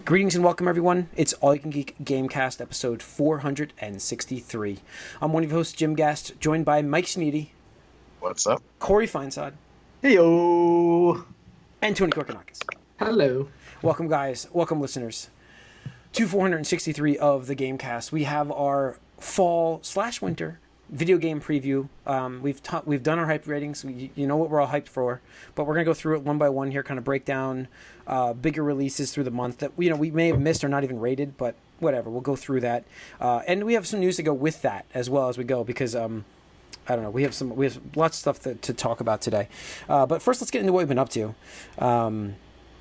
Greetings and welcome, everyone. It's All You Can Geek Gamecast, episode 463. I'm one of your hosts, Jim Gast, joined by Mike Sneedy. What's up? Corey Feinsod. Heyo. And Tony Korkanakis. Hello. Welcome, guys. Welcome, listeners, to 463 of the Gamecast. We have our fall/winter video game preview. We've done our hype ratings. You know what we're all hyped for, but we're gonna go through it one by one here, kind of break down bigger releases through the month that we may have missed or not even rated, but whatever. We'll go through that, and we have some news to go with that as well as we go because I don't know. We have lots of stuff to talk about today, but first let's get into what we've been up to.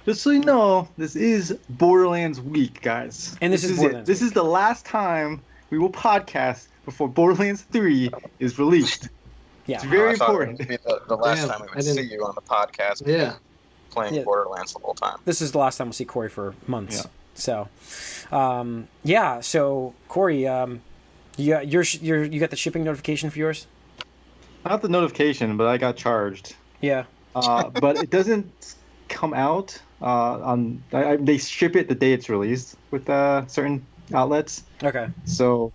Just so you know, this is Borderlands week, guys. And this is Borderlands This is the last time we will podcast before Borderlands 3 is released. Yeah, it's very I thought important. It would be the last time we would see you on the podcast. Playing Borderlands the whole time. This is the last time we'll see Corey for months. Yeah. So, So Corey, you got the shipping notification for yours? Not the notification, but I got charged. Yeah. But it doesn't come out they ship it the day it's released with certain outlets. Okay. So,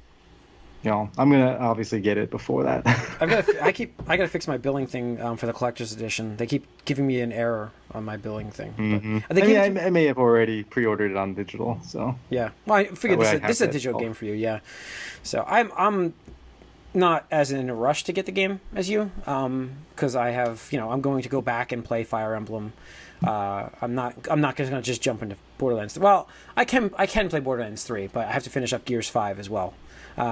I'm gonna obviously get it before that. I gotta fix my billing thing for the collector's edition. They keep giving me an error on my billing thing. Mm-hmm. I may have already pre-ordered it on digital. So yeah. Well, I figured this is a digital game for you. Yeah. So I'm not as in a rush to get the game as you, because I have I'm going to go back and play Fire Emblem. I'm not going to just jump into Borderlands. Well, I can play Borderlands 3, but I have to finish up Gears 5 as well.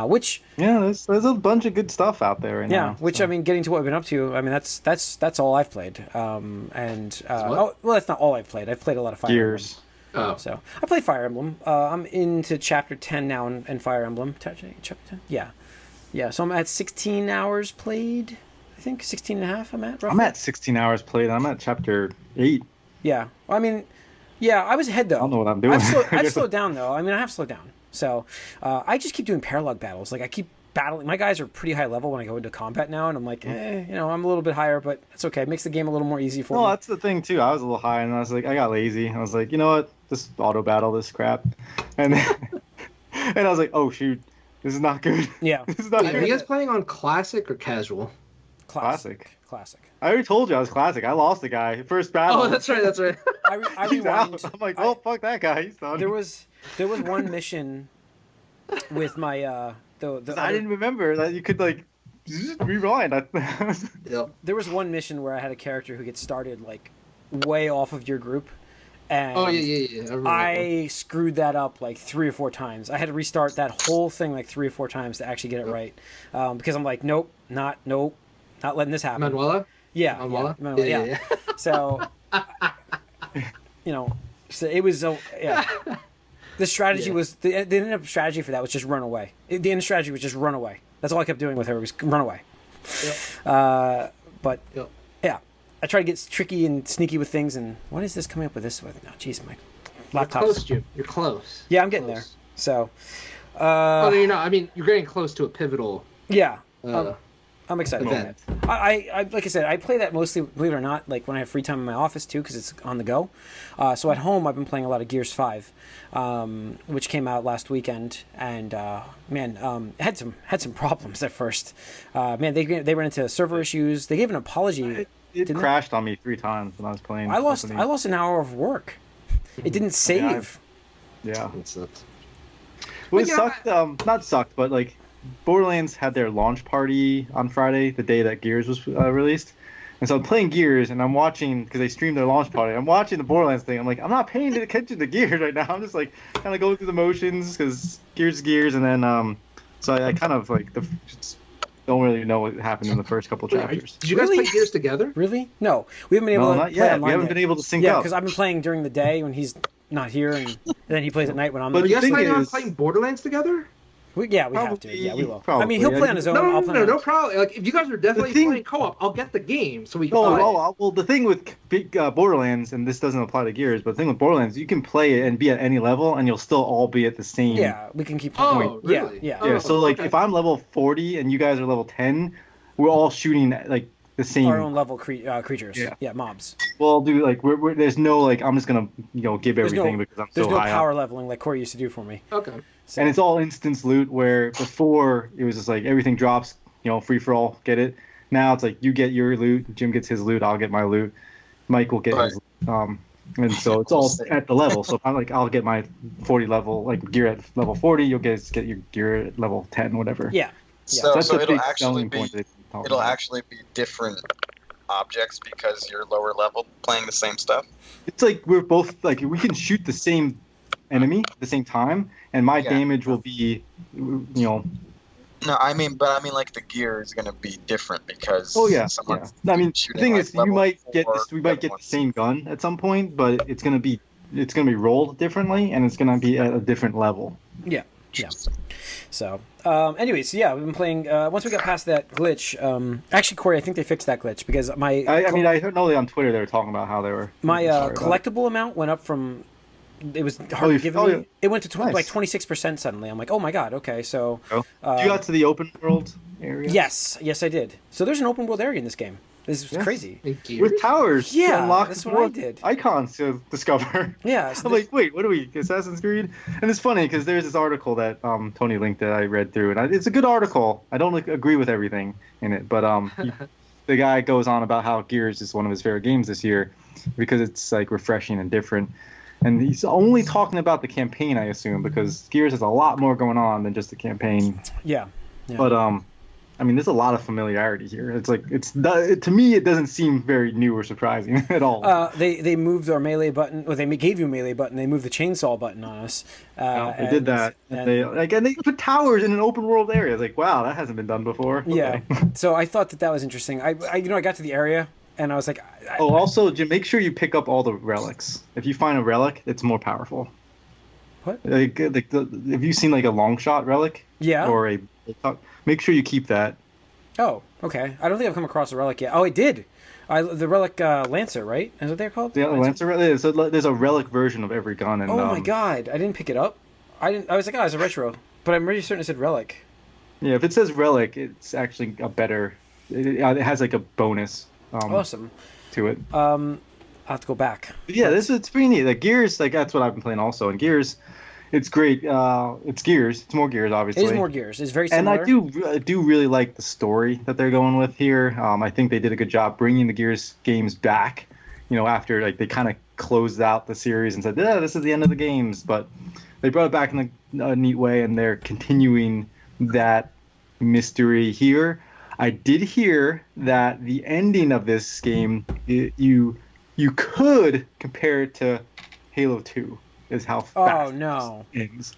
Which there's a bunch of good stuff out there right now. Yeah, which I mean, getting to what I've been up to, I mean that's all I've played. That's not all I've played. I've played a lot of Fire Gears. Emblem. Oh. So I played Fire Emblem. I'm into chapter 10 now in Fire Emblem. Chapter 10? Yeah. Yeah, so I'm at 16 hours played. I think 16 and a half I'm at, roughly. I'm at 16 hours played. I'm at chapter 8. Yeah. I mean, yeah, I was ahead, though. I don't know what I'm doing. I've slowed down, though. I mean, I have slowed down. So I just keep doing paralog battles. Like, I keep battling. My guys are pretty high level when I go into combat now, and I'm like, I'm a little bit higher, but it's okay. It makes the game a little more easy for me. Well, that's the thing, too. I was a little high, and I was like, I got lazy. I was like, you know what? Just auto-battle this crap. And and I was like, oh, shoot. This is not good. Yeah. This is not good. Are you guys playing on classic or casual? Classic. I already told you I was classic. I lost the guy. First battle. Oh, that's right. I He's out. I'm like, fuck that guy. He's done. There was one mission with my I didn't remember that you could like just rewind. Yep. There was one mission where I had a character who gets started like way off of your group. And I screwed that up like 3 or 4 times. I had to restart that whole thing like 3 or 4 times to actually get it right. Because I'm like, nope, not letting this happen. Manuela? Yeah. Manuela? Yeah. So, so it was, the strategy was, the end up strategy for that was just run away. The end strategy was just run away. That's all I kept doing with her was run away. Yep. Yeah. I try to get tricky and sneaky with things, and what is this coming up with this? Oh, jeez, my laptop. You're close, Jim. You're close. Yeah, I'm getting there. So, no, you're not. I mean, you're getting close to a pivotal. Yeah, I'm excited about event. it. I like I said, I play that mostly, believe it or not, like when I have free time in my office too, because it's on the go. So at home, I've been playing a lot of Gears 5, which came out last weekend, and had some problems at first. They ran into server issues. They gave an apology. It crashed on me 3 times when I was playing. I lost an hour of work. It didn't save. Yeah. It sucked. Well, it sucked. Not sucked, but like Borderlands had their launch party on Friday, the day that Gears was released. And so I'm playing Gears, and I'm watching, because they streamed their launch party, I'm watching the Borderlands thing. I'm like, I'm not paying attention to Gears right now. I'm just like kind of going through the motions, because Gears is Gears. And then, so I kind of like just don't really know what happened in the first couple chapters. Did you guys play Gears together? Really? No. We haven't been able to not play yet. online We haven't yet. been able to sync Yeah, up. because I've been playing during the day when he's not here, and then he plays at night when I'm But there. Are you guys thing planning on is- playing Borderlands together? We have to. Yeah, we will. Probably. I mean, he'll play on his own. I'll play on No problem. Like, if you guys are definitely playing co-op, I'll get the game so we can play. Well, the thing with Borderlands, and this doesn't apply to Gears, but the thing with Borderlands, you can play it and be at any level, and you'll still all be at the same. Yeah, we can keep playing. Oh, really? Yeah. Yeah. So like, if I'm level 40 and you guys are level 10, we're all shooting like the same our own level creatures. Yeah, mobs. Well, dude, like there's no like I'm just gonna give everything because I'm so high. There's no power leveling like Corey used to do for me. Okay. So. And it's all instance loot where before it was just like everything drops, free for all, get it. Now it's like you get your loot, Jim gets his loot, I'll get my loot, Mike will get his. And so it's all at the level. So I'm like, I'll get my 40 level like gear at level 40. You'll get your gear at level 10, whatever. Yeah. So it'll actually be different objects because you're lower level playing the same stuff. It's like we're both like we can shoot the same enemy at the same time, and my damage will be, No, I mean like the gear is gonna be different because. Oh yeah. I mean, the thing is, we might get the same gun at some point, but it's gonna be rolled differently, and it's gonna be at a different level. Yeah. Yeah. So, anyways, we've been playing. Once we got past that glitch, actually, Corey, I think they fixed that glitch because I know on Twitter they were talking about how they were. My collectible amount went up from. It was hard to give me. It went to like 26% suddenly. I'm like, oh my god, okay, so. You got to the open world area. Yes, I did. So there's an open world area in this game. This is crazy. With towers. Yeah, to unlock that's what I did. Icons to discover. Yeah. So I'm like, wait, what are we, Assassin's Creed? And it's funny because there's this article that Tony linked that I read through, and it's a good article. I don't agree with everything in it, but the guy goes on about how Gears is one of his favorite games this year because it's like refreshing and different. And he's only talking about the campaign, I assume, because Gears has a lot more going on than just the campaign. Yeah. But I mean, there's a lot of familiarity here. It's like to me, it doesn't seem very new or surprising at all. They moved our melee button. Well, they gave you a melee button. They moved the chainsaw button on us. They did that. And they put towers in an open world area. It's like, wow, that hasn't been done before. Yeah. So I thought that was interesting. I got to the area and I was like. Also, Jim, make sure you pick up all the relics. If you find a relic, it's more powerful. What? Have you seen like a long shot relic? Yeah. Or a make sure you keep that. Oh, okay. I don't think I've come across a relic yet. Oh, I did. The relic Lancer, right? Is what they're called? Yeah, Lancer relic. So there's a relic version of every gun. And, oh my god! I didn't pick it up. I was like, it's a retro, but I'm really certain it said relic. Yeah, if it says relic, it's actually a better. It has like a bonus. Awesome. To it. I'll have to go back. But yeah, it's pretty neat. Like Gears, like that's what I've been playing also. And Gears. It's great. It's Gears. It's more Gears, obviously. It is more Gears. It's very similar. And I do really like the story that they're going with here. I think they did a good job bringing the Gears games back. After like they kind of closed out the series and said, "Yeah, this is the end of the games," but they brought it back in a neat way, and they're continuing that mystery here. I did hear that the ending of this game, you could compare it to Halo 2. Is how fast it ends.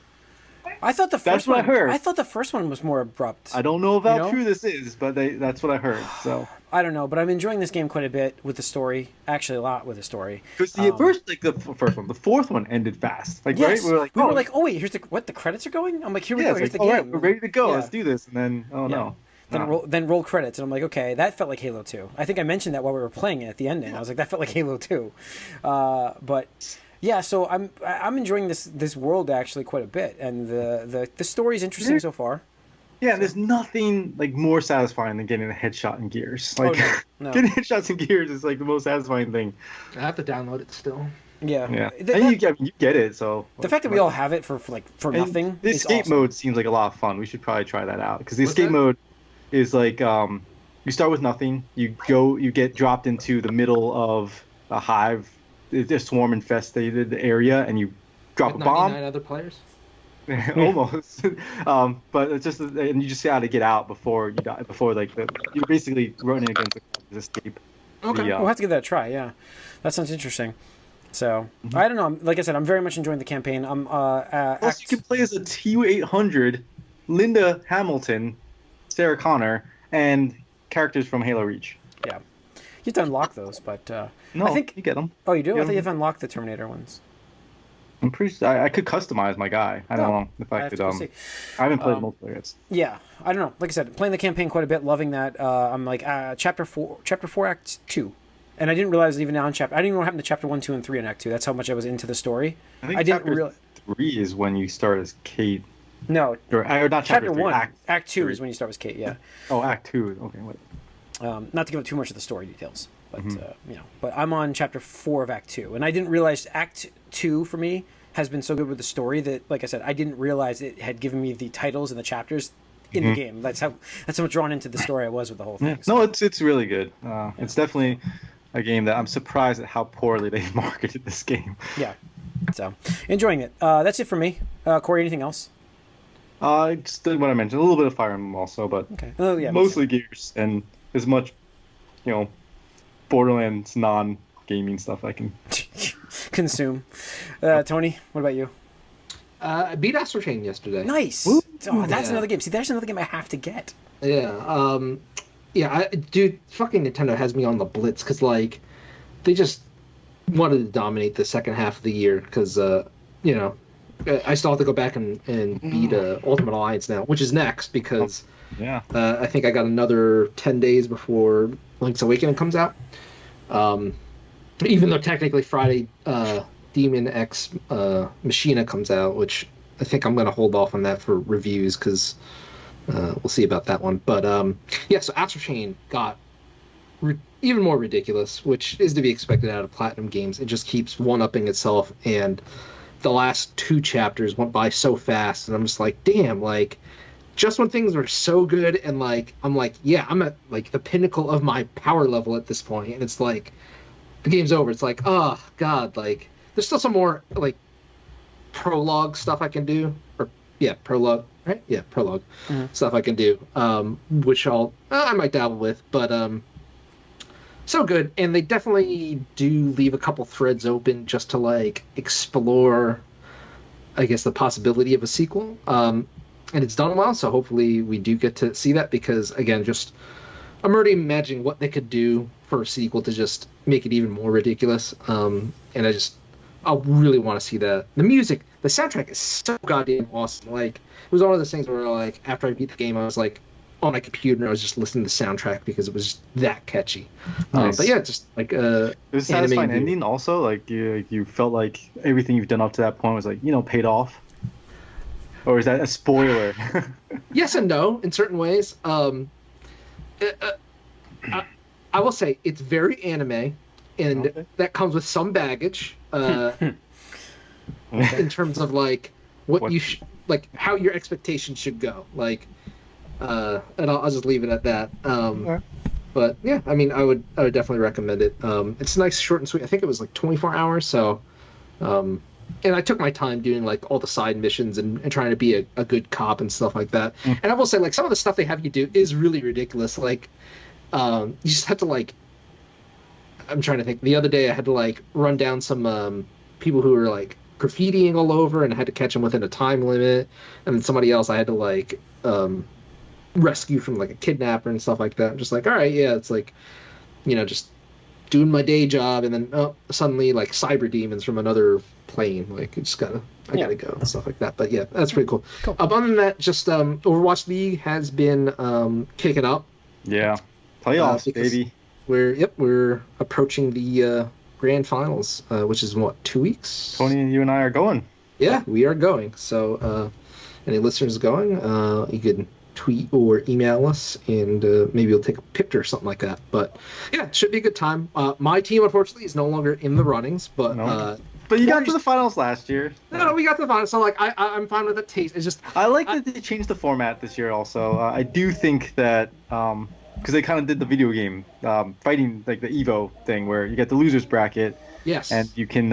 I thought the first one. That's what I heard. I thought the first one was more abrupt. I don't know how true this is, but that's what I heard. So I don't know, but I'm enjoying this game quite a bit with the story. Actually, a lot with the story. Because the first one, the fourth one ended fast. Like yes. right, we were like, oh wait, here's the credits are going. I'm like, here we go. Here's the game. All right, we're ready to go. Let's do this. And then no. Then roll credits, and I'm like, okay, that felt like Halo 2. I think I mentioned that while we were playing it at the ending. I was like, that felt like Halo 2. But. Yeah, so I'm enjoying this world actually quite a bit, and the story's interesting so far. Yeah, there's nothing like more satisfying than getting a headshot in Gears. Like no. Getting headshots in Gears is like the most satisfying thing. I have to download it still. Yeah. And you get it. So the fact that we all have it for nothing. The escape mode seems like a lot of fun. We should probably try that out because the escape mode is like you start with nothing. You get dropped into the middle of a hive. It's a swarm infested area, and you drop a bomb. 99 other players. Almost, but it's just, and you just got to get out before you die. Before you're basically running against the escape. Okay, we'll have to give that a try. Yeah, that sounds interesting. So I don't know. Like I said, I'm very much enjoying the campaign. Plus, you can play as a T800, Linda Hamilton, Sarah Connor, and characters from Halo Reach. Yeah. You have to unlock those, but no, I think you get them. Oh, you do? I thought you have to unlock the Terminator ones. I'm pretty sure I could customize my guy. I don't know if I could. I haven't played multiplayer yet. Yeah, I don't know. Like I said, playing the campaign quite a bit, loving that. I'm like chapter 4, Act 2, and I didn't realize even now in chapter. I didn't even know what happened to chapter 1, 2, and 3 in Act 2. That's how much I was into the story. I think chapter 3 is when you start as Kate. No, or not chapter 3, 1. Act 2 is when you start with Kate. Yeah. Oh, Act 2. Okay, wait. Not to give up too much of the story details, but but I'm on chapter 4 of Act 2, and I didn't realize Act 2 for me has been so good with the story that, like I said, I didn't realize it had given me the titles and the chapters in the game. That's how much drawn into the story I was with the whole thing. Yeah. So. No, it's really good. It's definitely a game that I'm surprised at how poorly they marketed this game. Yeah. So enjoying it. That's it for me. Corey, anything else? Just what I mentioned, a little bit of Fire Emblem also, but mostly Gears and as much, Borderlands non-gaming stuff I can consume. Tony, what about you? I beat Astro Chain yesterday. Nice. That's another game. See, that's another game I have to get. Yeah. Dude, fucking Nintendo has me on the blitz because they just wanted to dominate the second half of the year because I still have to go back and beat Ultimate Alliance now, which is next because I think I got another 10 days before Link's Awakening comes out. Even though technically Friday Demon X Machina comes out, which I think I'm going to hold off on that for reviews because we'll see about that one. But so Astro Chain got even more ridiculous, which is to be expected out of Platinum Games. It just keeps one-upping itself, and the last 2 chapters went by so fast, and I'm just like, damn, just when things are so good, and I'm at the pinnacle of my power level at this point, and it's like the game's over. It's like, oh god, there's still some more prologue stuff I can do, prologue, right? Yeah, prologue stuff I can do, which I might dabble with, but so good. And they definitely do leave a couple threads open just to explore, I guess, the possibility of a sequel. And it's done well, so hopefully we do get to see that, because again, I'm already imagining what they could do for a sequel to just make it even more ridiculous. And I really want to see that. The music, the soundtrack is so goddamn awesome. It was one of those things where after I beat the game, I was on my computer and I was just listening to the soundtrack because it was just that catchy. Nice. But yeah, just it was a satisfying ending also. You felt like everything you've done up to that point was paid off. Or is that a spoiler? Yes and no, in certain ways. I will say it's very anime, and that comes with some baggage in terms of what you how your expectations should go. And I'll just leave it at that. But yeah, I mean, I would definitely recommend it. It's nice, short and sweet. I think it was 24 hours. So, and I took my time doing all the side missions and trying to be a good cop and stuff like that. And I will say some of the stuff they have you do is really ridiculous. You just have to I'm trying to think. The other day I had to run down some people who were graffitiing all over, and I had to catch them within a time limit. And then somebody else I had to rescue from a kidnapper and stuff like that. I'm just all right, yeah, it's just doing my day job, and then suddenly cyber demons from another plane. I gotta go and stuff like that. But yeah, that's pretty cool. Other than that, just Overwatch League has been kicking up. Yeah, playoffs, baby. We're approaching the grand finals, which is 2 weeks. Tony and you and I are going. Yeah, we are going. So any listeners going, you can tweet or email us, and maybe we'll take a picture or something like that. But yeah, it should be a good time. My team, unfortunately, is no longer in the runnings, but but you got to the finals last year. No, we got to the finals, so I'm fine with the taste. It's just I like that they changed the format this year. Also, I do think that because they kind of did the video game fighting the Evo thing, where you get the losers bracket. Yes. And you can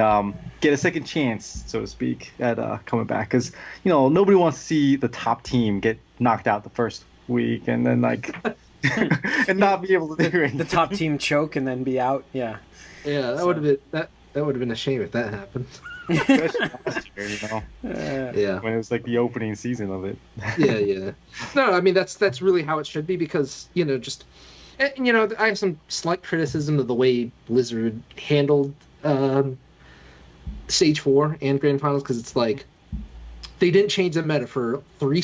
get a second chance, so to speak, at coming back. Because, nobody wants to see the top team get knocked out the first week and then, and not be able to do anything. The top team choke and then be out, yeah. Yeah, that would have been that would have been a shame if that happened. Especially last year, Yeah. When it was the opening season of it. Yeah. No, I mean, that's really how it should be, because, I have some slight criticism of the way Blizzard handled Stage 4 and Grand Finals, because it's they didn't change the meta for 3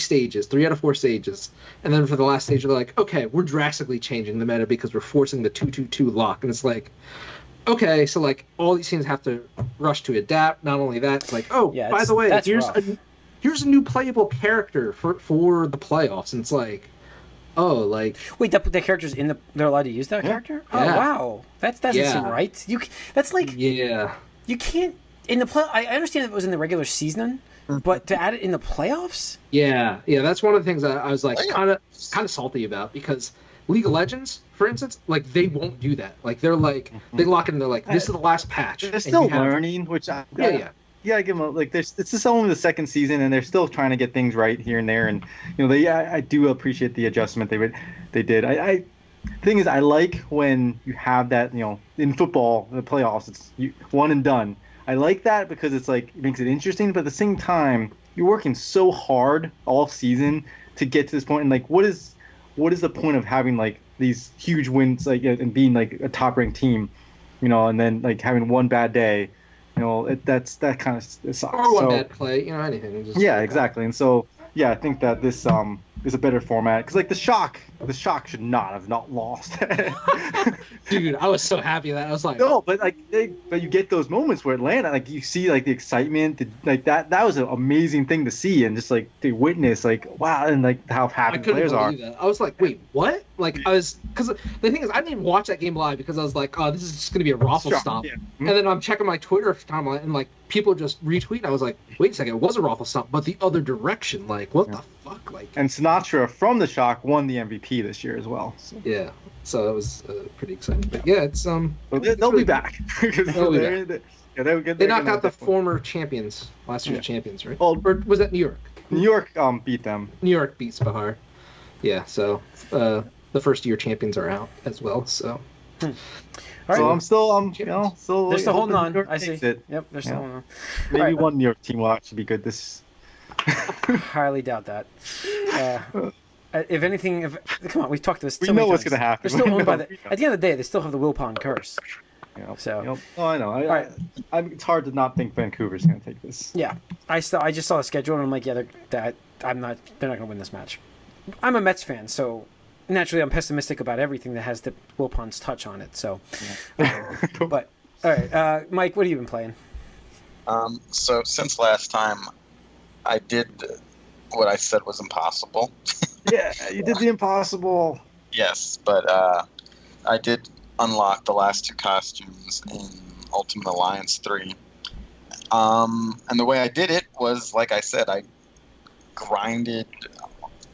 out of 4 stages, and then for the last stage they're okay, we're drastically changing the meta because we're forcing the 2-2-2 lock, and it's okay, so all these teams have to rush to adapt. Not only that, it's by the way, here's a new playable character for the playoffs, and it's Oh, like Wait, the character's they're allowed to use that character? Oh Yeah. wow, that doesn't seem right. That's like yeah. you can't in the play. I understand if it was in the regular season, but to add it in the playoffs? Yeah, that's one of the things that I was like kind of salty about, because League of Legends, for instance, like they won't do that. Like they're like they lock it and they're like, this is the last patch. They're still learning, which I give them like this is only the second season and they're still trying to get things right here and there, and I do appreciate the adjustment they did. The thing is, I like when you have that, in football, the playoffs, it's one and done. I like that because it's like, it makes it interesting, but at the same time, you're working so hard all season to get to this point, and like, what is the point of having like these huge wins, like, and being like a top ranked team, and then like having one bad day, that kind of sucks. Or one bad play, anything. Exactly. And so, I think that this is a better format, because like the shock should not have lost. Dude, I was so happy that I was like, no, but like but you get those moments where Atlanta, like you see like the excitement, like that was an amazing thing to see, and just like to witness, like wow, and like how happy players are. That. I was like, wait, what? Like because the thing is, I didn't even watch that game live because I was like, oh, this is just gonna be a raffle stomp. Yeah. And then I'm checking my Twitter timeline and like people just retweet. I was like, wait a second, it was a raffle stomp, but the other direction, like what the fuck, like. And Sinatra from the Shock won the MVP this year as well. So. Yeah, so that was pretty exciting. But yeah, it's they'll be back. They knocked out the former champions, last year's champions, right? Well, or was that New York? New York beat them. New York beats Bahar. Yeah, so the first year champions are out as well. So. All right. So I'm still they're still holding on. I see. Yep, they're still holding on. Maybe one New York team will actually be good this. Highly doubt that. If anything, come on, we've talked to this. We know what's going to happen. They're still owned by at the end of the day, they still have the Wilpon curse. So. Oh, I know. It's hard to not think Vancouver's going to take this. Yeah, I just saw the schedule and I'm like, yeah, they're not going to win this match. I'm a Mets fan, so naturally I'm pessimistic about everything that has the Wilpon's touch on it. So, but all right, Mike, what have you been playing? So since last time, I did what I said was impossible. Yeah, you did the impossible. Yes, but I did unlock the last two costumes in Ultimate Alliance 3. And the way I did it was, like I said, I grinded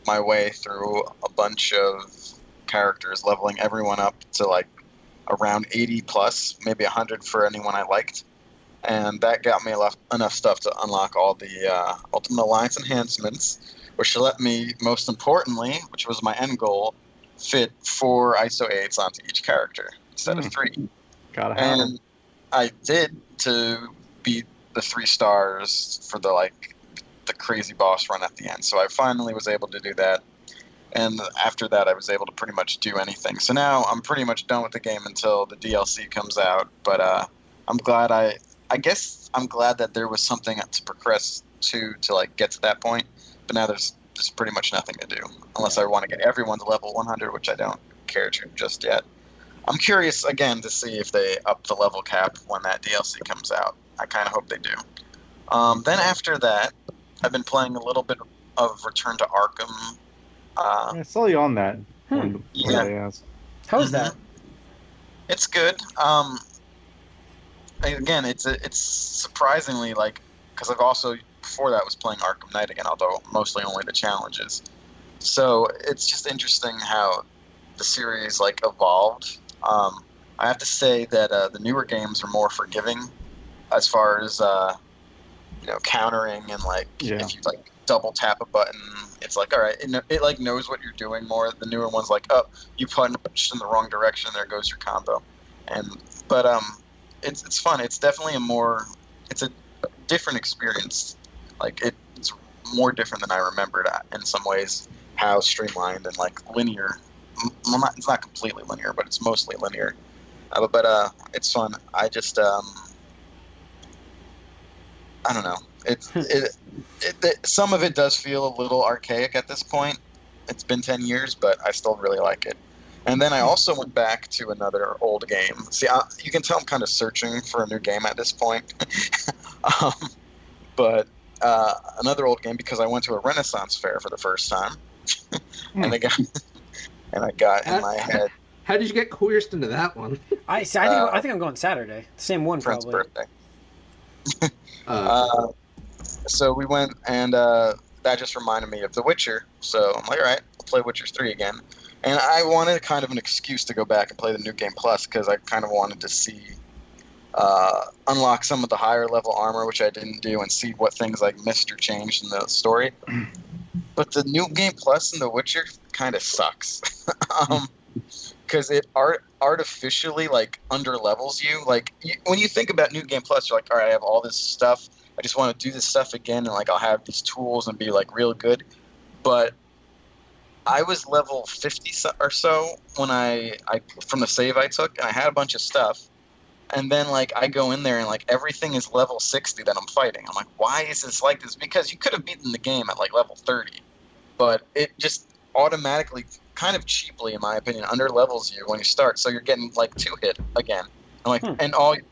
my way through a bunch of characters, leveling everyone up to like around 80 plus, maybe 100 for anyone I liked. And that got me enough stuff to unlock all the Ultimate Alliance enhancements, which let me, most importantly, which was my end goal, fit 4 ISO 8s onto each character instead of 3. And I did to beat the 3 stars for the crazy boss run at the end. So I finally was able to do that. And after that, I was able to pretty much do anything. So now I'm pretty much done with the game until the DLC comes out. But I'm glad I guess I'm glad that there was something to progress to like get to that point. But now there's pretty much nothing to do unless I want to get everyone to level 100, which I don't care to just yet. I'm curious again to see if they up the level cap when that DLC comes out. I kind of hope they do. Then after that, I've been playing a little bit of Return to Arkham. I saw you on that. Yeah. How is that? It's good. Again, it's surprisingly because I've also before that was playing Arkham Knight again, although mostly only the challenges. So it's just interesting how the series evolved. I have to say that the newer games are more forgiving as far as countering and if you double tap a button, it's all right. It knows what you're doing more. The newer ones oh, you punched in the wrong direction, there goes your combo. But it's fun. It's definitely it's a different experience. It's more different than I remembered in some ways. How streamlined and linear. Well, it's not completely linear, but it's mostly linear. But it's fun. I just I don't know. Some of it does feel a little archaic at this point. It's been 10 years, but I still really like it. And then I also went back to another old game. See, you can tell I'm kind of searching for a new game at this point. But another old game because I went to a Renaissance fair for the first time. And and I got in my head How did you get coerced into that one? I think I'm going Saturday. Same one, friend's probably. birthday. So we went, and that just reminded me of The Witcher. So I'm like, all right, I'll play Witcher 3 again. And I wanted kind of an excuse to go back and play the New Game Plus because I kind of wanted to see, unlock some of the higher level armor, which I didn't do, and see what things like missed or changed in the story. But the New Game Plus in The Witcher kind of sucks. Because it artificially, like, under-levels you. Like, when you think about New Game Plus, you're like, all right, I have all this stuff. I just want to do this stuff again, and, like, I'll have these tools and be, like, real good. But I was level 50 or so when I from the save I took, and I had a bunch of stuff. And then, like, I go in there, and, like, everything is level 60 that I'm fighting. I'm like, why is this like this? Because you could have beaten the game at, like, level 30. But it just automatically, kind of cheaply, in my opinion, under-levels you when you start. So you're getting, like, 2-hit again. And, like,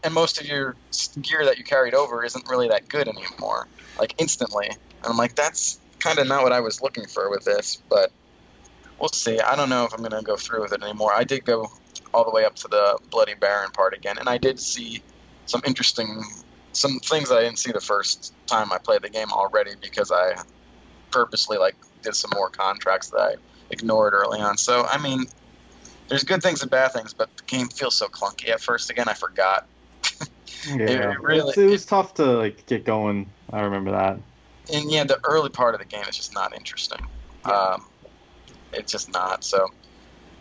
and most of your gear that you carried over isn't really that good anymore, like, instantly. And I'm like, that's kind of not what I was looking for with this, but we'll see. I don't know if I'm going to go through with it anymore. I did go all the way up to the Bloody Baron part again, and I did see some things that I didn't see the first time I played the game already because I purposely, like, did some more contracts that I ignored early on. So, I mean, there's good things and bad things, but the game feels so clunky at first. Again, I forgot. Yeah, it was tough to, like, get going. I remember that. And yeah, the early part of the game is just not interesting. Yeah. It's just not. So,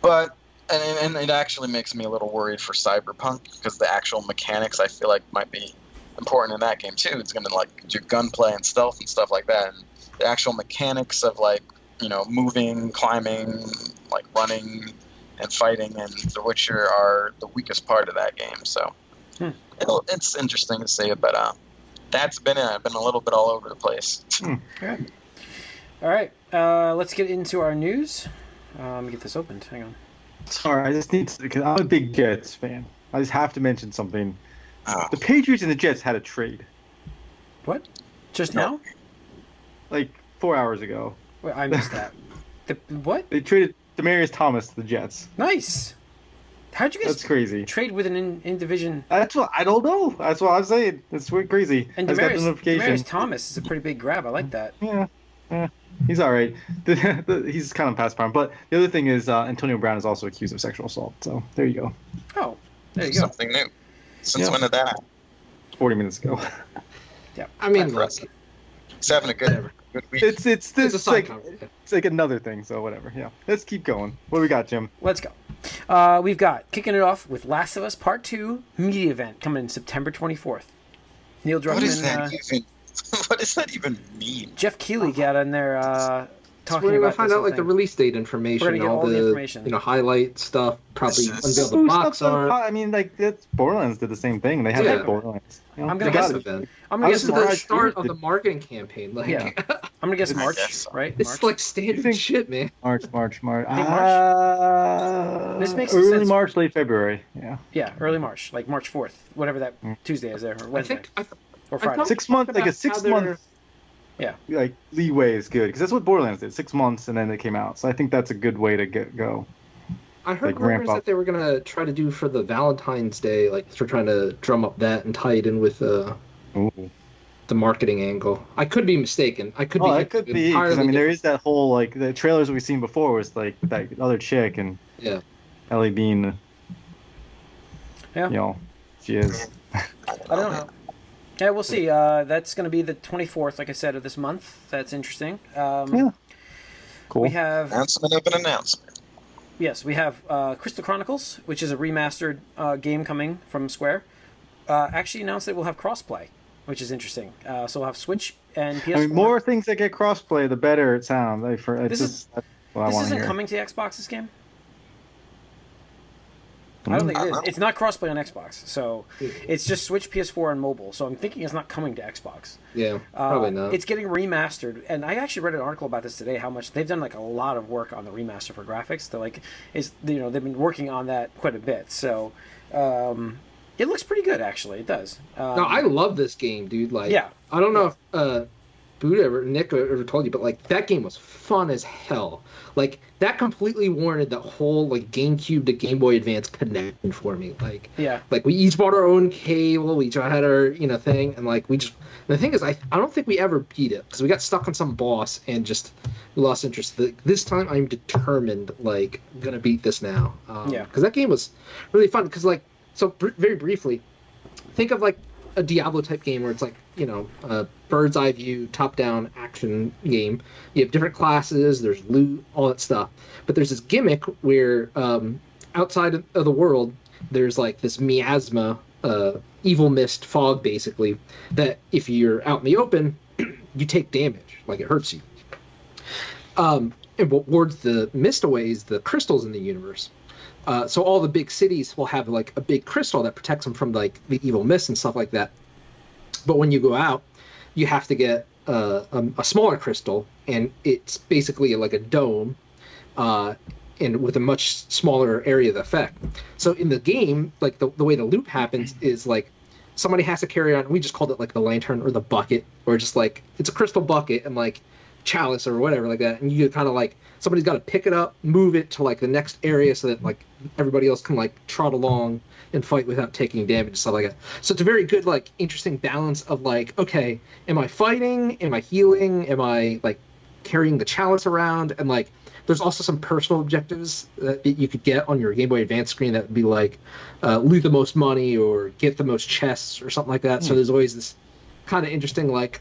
but and it actually makes me a little worried for Cyberpunk because the actual mechanics I feel like might be important in that game too. It's going to, like, do gunplay and stealth and stuff like that. And the actual mechanics of, like, you know, moving, climbing, like, running and fighting and The Witcher are the weakest part of that game. So it's interesting to see, but that's been it. I've been a little bit all over the place. Okay. All right. Let's get into our news. Let me get this opened. Hang on. Sorry, I just need to, because I'm a big Jets fan. I just have to mention something. Oh. The Patriots and the Jets had a trade. What? Just No. now? Like 4 hours ago. Wait, I missed that. What? They traded Demaryius Thomas to the Jets. Nice. How'd you guys That's crazy. trade with an in division? That's what I don't know. That's what I'm saying. It's crazy. And I just got the notification. Demaryius Thomas is a pretty big grab. I like that. Yeah, he's all right. He's kind of past prime. But the other thing is Antonio Brown is also accused of sexual assault. So there you go. Oh, there you go. Something new. Since when did that happen? 40 minutes ago. Yeah. I mean, look, Impressive. He's having a good week. It's a side like conversation. it's like another thing. So whatever. Yeah. Let's keep going. What do we got, Jim? Let's go. We've got kicking it off with Last of Us Part 2 media event coming in September 24th. Neil Druckmann. What is that even? What does that even mean? Jeff Keighley got on there talking we're gonna about find this out whole like the thing. release date information, We're gonna get all the information. you know, highlight stuff. Probably This is- unveil the box art. I mean, like that's Borderlands did the same thing. They had Yeah. like Borderlands. You know, I'm they gonna got guess- it. Event. I'm I gonna was guess This is the March. surprised start of did. the marketing campaign. Like, Yeah. I'm gonna guess I March, guess so. right? it's March. like standard think- shit, man. March. think March. This makes early sense. March, late February. Yeah. Yeah, early March, like March 4th, whatever that Tuesday is there, or I Wednesday, think or I Friday. thought- 6 months, like a about 6 how they're- month. Yeah. Like leeway is good because that's what Borderlands did. 6 months and then they came out. So I think that's a good way to go. I heard like, ramp rumors up. that they were gonna try to do for the Valentine's Day, like they're trying to drum up that and tie it in with Ooh. the marketing angle. I could be mistaken. I could Oh, be. that could be. 'Cause, entirely I mean, there different. is that whole like the trailers we've seen before was like that other chick and Yeah. Ellie Bean. Yeah. You know, she is. I don't know. Yeah, we'll see. That's going to be the 24th, like I said, of this month. That's interesting. Yeah. Cool. We have Announcement of an announcement. Yes, we have Crystal Chronicles, which is a remastered game coming from Square. Actually announced that we'll have crossplay, which is interesting. So we'll have Switch and PS4. I mean, more things that get crossplay, the better it sounds. Like, This is- that's what I This want to isn't hear. coming to Xbox, this game? I don't think it is. It's not crossplay on Xbox, so it's just Switch, PS4, and mobile. So I'm thinking it's not coming to Xbox. Yeah. Probably not. It's getting remastered, and I actually read an article about this today. How much they've done, like a lot of work on the remaster for graphics. They're like, they've been working on that quite a bit. So it looks pretty good, actually. It does. No, I love this game, dude. Like, Yeah. I don't know if Buddha or Nick ever told you, but like that game was fun as hell. Like that completely warranted the whole like GameCube to Game Boy Advance connection for me. Like we each bought our own cable, we each had our thing, and like we just. The thing is, I don't think we ever beat it because we got stuck on some boss and just lost interest. This time I'm determined, like gonna beat this now. Because that game was really fun. Because like very briefly, think of like a Diablo type game where it's like a bird's eye view, top down action game. You have different classes, there's loot, all that stuff. But there's this gimmick where outside of the world, there's like this miasma. Evil mist fog, basically, that if you're out in the open, you take damage, like it hurts you. And what wards the mist away is the crystals in the universe. So all the big cities will have like a big crystal that protects them from like the evil mist and stuff like that. But when you go out, you have to get a smaller crystal, and it's basically like a dome. And with a much smaller area of effect. So in the game, like the way the loop happens is like somebody has to carry on. We just called it like the lantern or the bucket, or just like it's a crystal bucket and like chalice or whatever like that. And you kind of like somebody's got to pick it up, move it to like the next area so that like everybody else can like trot along and fight without taking damage and stuff like that. So it's a very good like interesting balance of like, okay, am I fighting? Am I healing? Am I like carrying the chalice around? And like there's also some personal objectives that you could get on your Game Boy Advance screen that would be like loot the most money or get the most chests or something like that. So there's always this kind of interesting like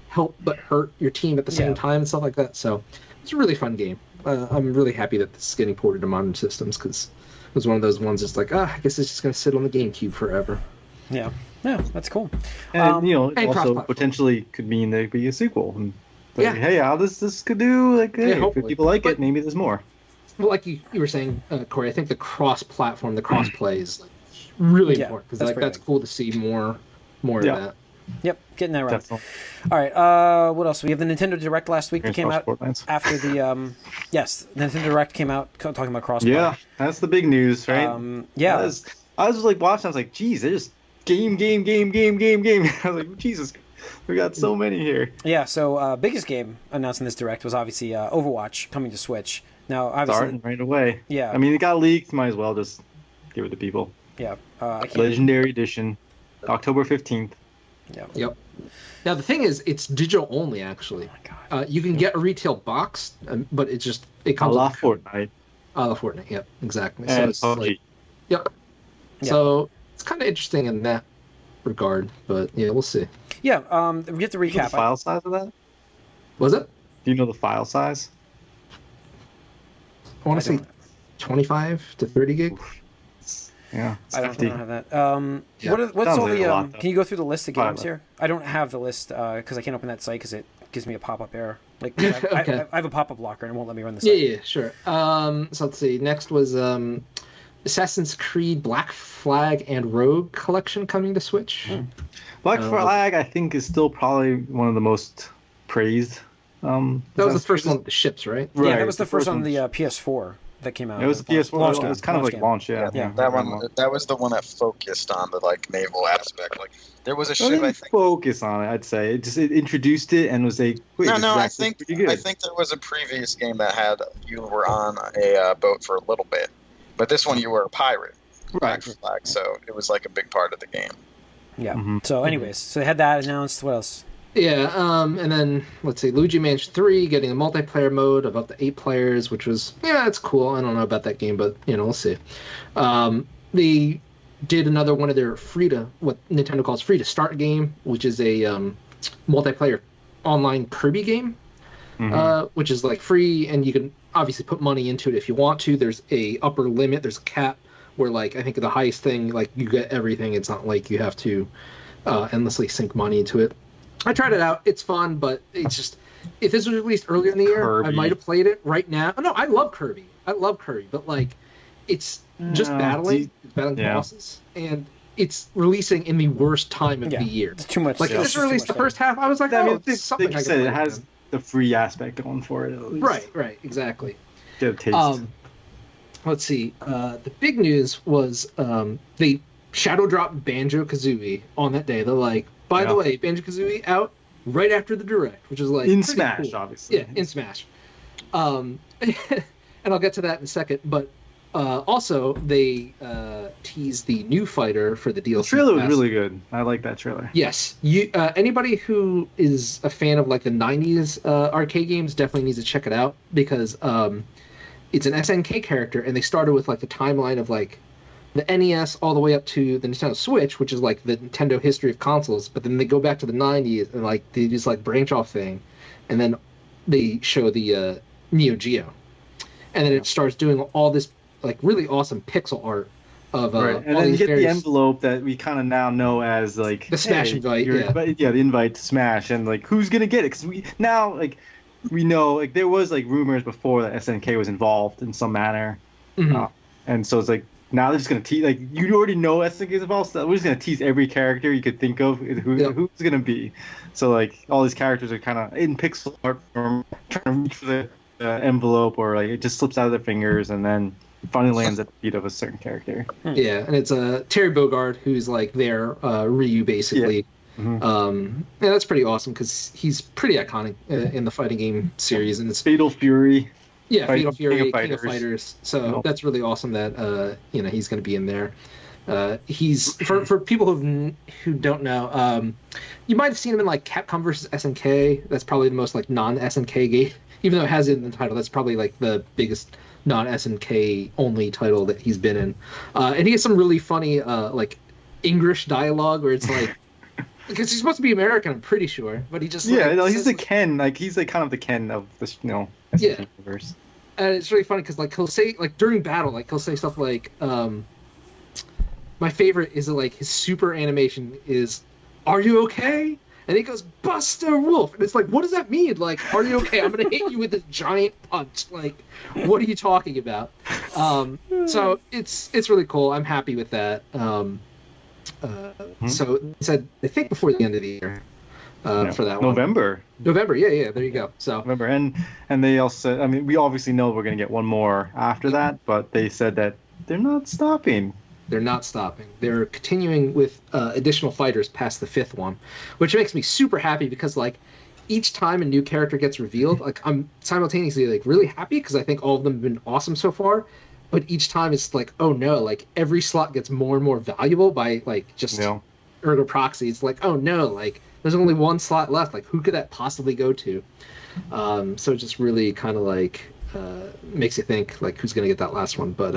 help but hurt your team at the same time and stuff like that. So it's a really fun game. I'm really happy that this is getting ported to modern systems because it was one of those ones that's like, I guess it's just going to sit on the GameCube forever. Yeah, that's cool. And, and also potentially could mean there could be a sequel. And, like, hey, how this could do? Like, hey, if people like it, maybe there's more. Well, like you were saying, Corey, I think the cross-platform, the cross-play is like really important because that's cool to see more of that. Yep, getting that right. Definitely. All right, what else? We have the Nintendo Direct last week that came out after the Nintendo Direct came out talking about cross-play. Yeah, that's the big news, right? I was just like watching. I was like, geez, they're just game. I was like, Jesus. We got so many here. Yeah, so biggest game announced in this Direct was obviously Overwatch coming to Switch. Now, obviously, starting right away. Yeah. I mean, it got leaked. Might as well just give it to people. Yeah. Legendary Edition, October 15th. Yeah. Yep. Now, the thing is, it's digital only, actually. Oh, my God. You can get a retail box, but it comes a la Fortnite. A la Fortnite, yep, exactly. And so it's PUBG. Yep. So it's kind of interesting in that regard, but yeah, we'll see. Yeah, we have to recap. You know the file size of that? Was it? Do you know the file size? I want to say 25 to 30 gig. Yeah, I don't have that. What's all the? Can you go through the list of games here? I don't have the list because I can't open that site because it gives me a pop-up error. Like I have a pop-up blocker and it won't let me run the site. Yeah, sure. So let's see. Next was Assassin's Creed Black Flag and Rogue Collection coming to Switch. Black Flag, I think, is still probably one of the most praised. That was the first one with the ships, right? Yeah, that was the first on the PS4 that came out. It was the PS4. It was kind of like launch, yeah. That was the one that focused on the like naval aspect. Like there was a ship. I think focus on it. I'd say it introduced it and was like. I think there was a previous game that had you were on a boat for a little bit, but this one you were a pirate. Black Flag, so it was like a big part of the game. Yeah. Mm-hmm. So, anyways, so they had that announced. What else? Yeah. And then let's see, Luigi Mansion 3 getting a multiplayer mode of up to 8 players, which was it's cool. I don't know about that game, but we'll see. They did another one of their what Nintendo calls free to start game, which is a multiplayer online Kirby game, which is like free, and you can obviously put money into it if you want to. There's a upper limit. There's a cap. Where like I think the highest thing, like you get everything. It's not like you have to endlessly sink money into it. I tried it out. It's fun, but it's just if this was released earlier in the year, I might have played it. Right now, no, I love Kirby. But like it's just battling bosses, and it's releasing in the worst time of the year. It's too much. Like if this released the first half, I was like, something. Like it has the free aspect going for it. At least. Right, exactly. Get a taste. Let's see. The big news was they shadow dropped Banjo-Kazooie on that day. They're like, by the way, Banjo-Kazooie out right after the direct, which is like in pretty Smash, cool. obviously. Yeah, in Smash. And I'll get to that in a second, but also they teased the new fighter for the DLC. The trailer was pass. really good. I like that trailer. Yes, you anybody who is a fan of like the '90s arcade games definitely needs to check it out because it's an SNK character, and they started with like the timeline of like the NES all the way up to the Nintendo Switch, which is like the Nintendo history of consoles. But then they go back to the '90s and like they just like branch off thing, and then they show the Neo Geo, and then it starts doing all this like really awesome pixel art of right. And all then you these get the various... envelope that we kind of now know as like the Smash invite, yeah. But yeah, the invite to Smash, and like who's gonna get it? Because we now like we know like there was like rumors before that SNK was involved in some manner, and so it's like now they're just gonna tease. Like you already know SNK is involved, so we're just gonna tease every character you could think of who's gonna be. So like all these characters are kind of in pixel art form, trying to reach for the envelope, or like it just slips out of their fingers and then finally lands at the feet of a certain character. Yeah, and it's Terry Bogard who's like their Ryu basically. Yeah, that's pretty awesome because he's pretty iconic in the fighting game series, and it's Fatal Fury. Yeah, Fatal Fury, King of Fighters. So that's really awesome that he's going to be in there. He's for people who don't know, you might have seen him in like Capcom versus SNK. That's probably the most like non-SNK game, even though it has it in the title. That's probably like the biggest non-SNK only title that he's been in. And he has some really funny like English dialogue where it's like. Because he's supposed to be American, I'm pretty sure, but he just he's the Ken, like he's like kind of the Ken of this, SNK universe. And it's really funny because like he'll say like during battle, like he'll say stuff like, my favorite is like his super animation is, "Are you okay?" And he goes, "Buster Wolf," and it's like, what does that mean? Like, are you okay? I'm gonna hit you with this giant punch. Like, what are you talking about? So it's really cool. I'm happy with that. So they said they think before the end of the year for that one. November, yeah, there you go. So November, and they also, I mean, we obviously know we're gonna get one more after that, but they said that they're not stopping. They're not stopping. They're continuing with additional fighters past the 5th one, which makes me super happy because like each time a new character gets revealed, like I'm simultaneously like really happy because I think all of them have been awesome so far. But each time it's like, oh no, like every slot gets more and more valuable by like just ergo proxy. It's like, oh no, like there's only one slot left. Like who could that possibly go to? So it just really kind of like makes you think like who's gonna get that last one. But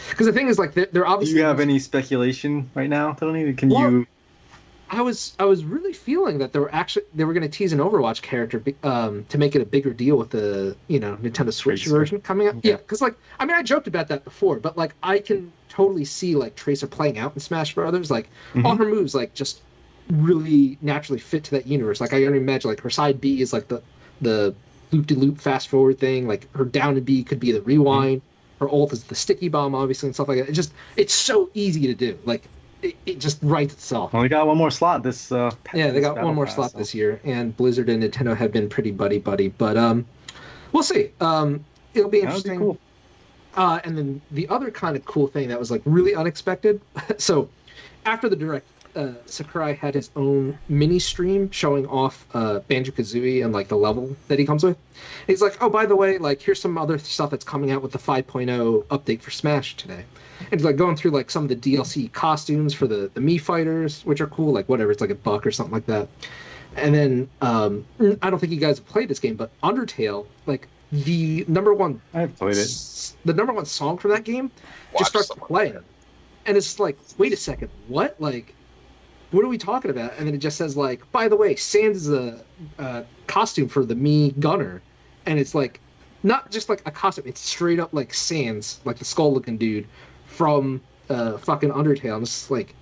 because the thing is like they're obviously. Do you have any speculation right now, Tony? Can you? I was really feeling that they were going to tease an Overwatch character to make it a bigger deal with the Nintendo Switch version coming up. Okay. Yeah, because like I mean I joked about that before, but like I can totally see like Tracer playing out in Smash Brothers. Like all her moves like just really naturally fit to that universe. Like I can imagine like her side B is like the loop-de-loop fast forward thing. Like her down and B could be the rewind. Her ult is the sticky bomb obviously and stuff like that. It's so easy to do. Like. It just writes itself. Well, we got one more slot this. They got one more slot this year, and Blizzard and Nintendo have been pretty buddy. But we'll see. It'll be interesting. That would be cool. And then the other kind of cool thing that was like really unexpected. So after the direct, Sakurai had his own mini stream showing off Banjo-Kazooie and like the level that he comes with. And he's like, oh, by the way, like here's some other stuff that's coming out with the 5.0 update for Smash today. And he's like going through like some of the DLC costumes for the Mii fighters, which are cool, like whatever, it's like $1 or something like that. And then I don't think you guys have played this game, but Undertale, like the number one I've played it. The number one song from that game just starts playing. And it's like, wait a second, what? Like what are we talking about? And then it just says like, by the way, Sans is a costume for the Mii gunner. And it's like not just like a costume, it's straight up like Sans, like the skull looking dude from fucking Undertale. I'm just like,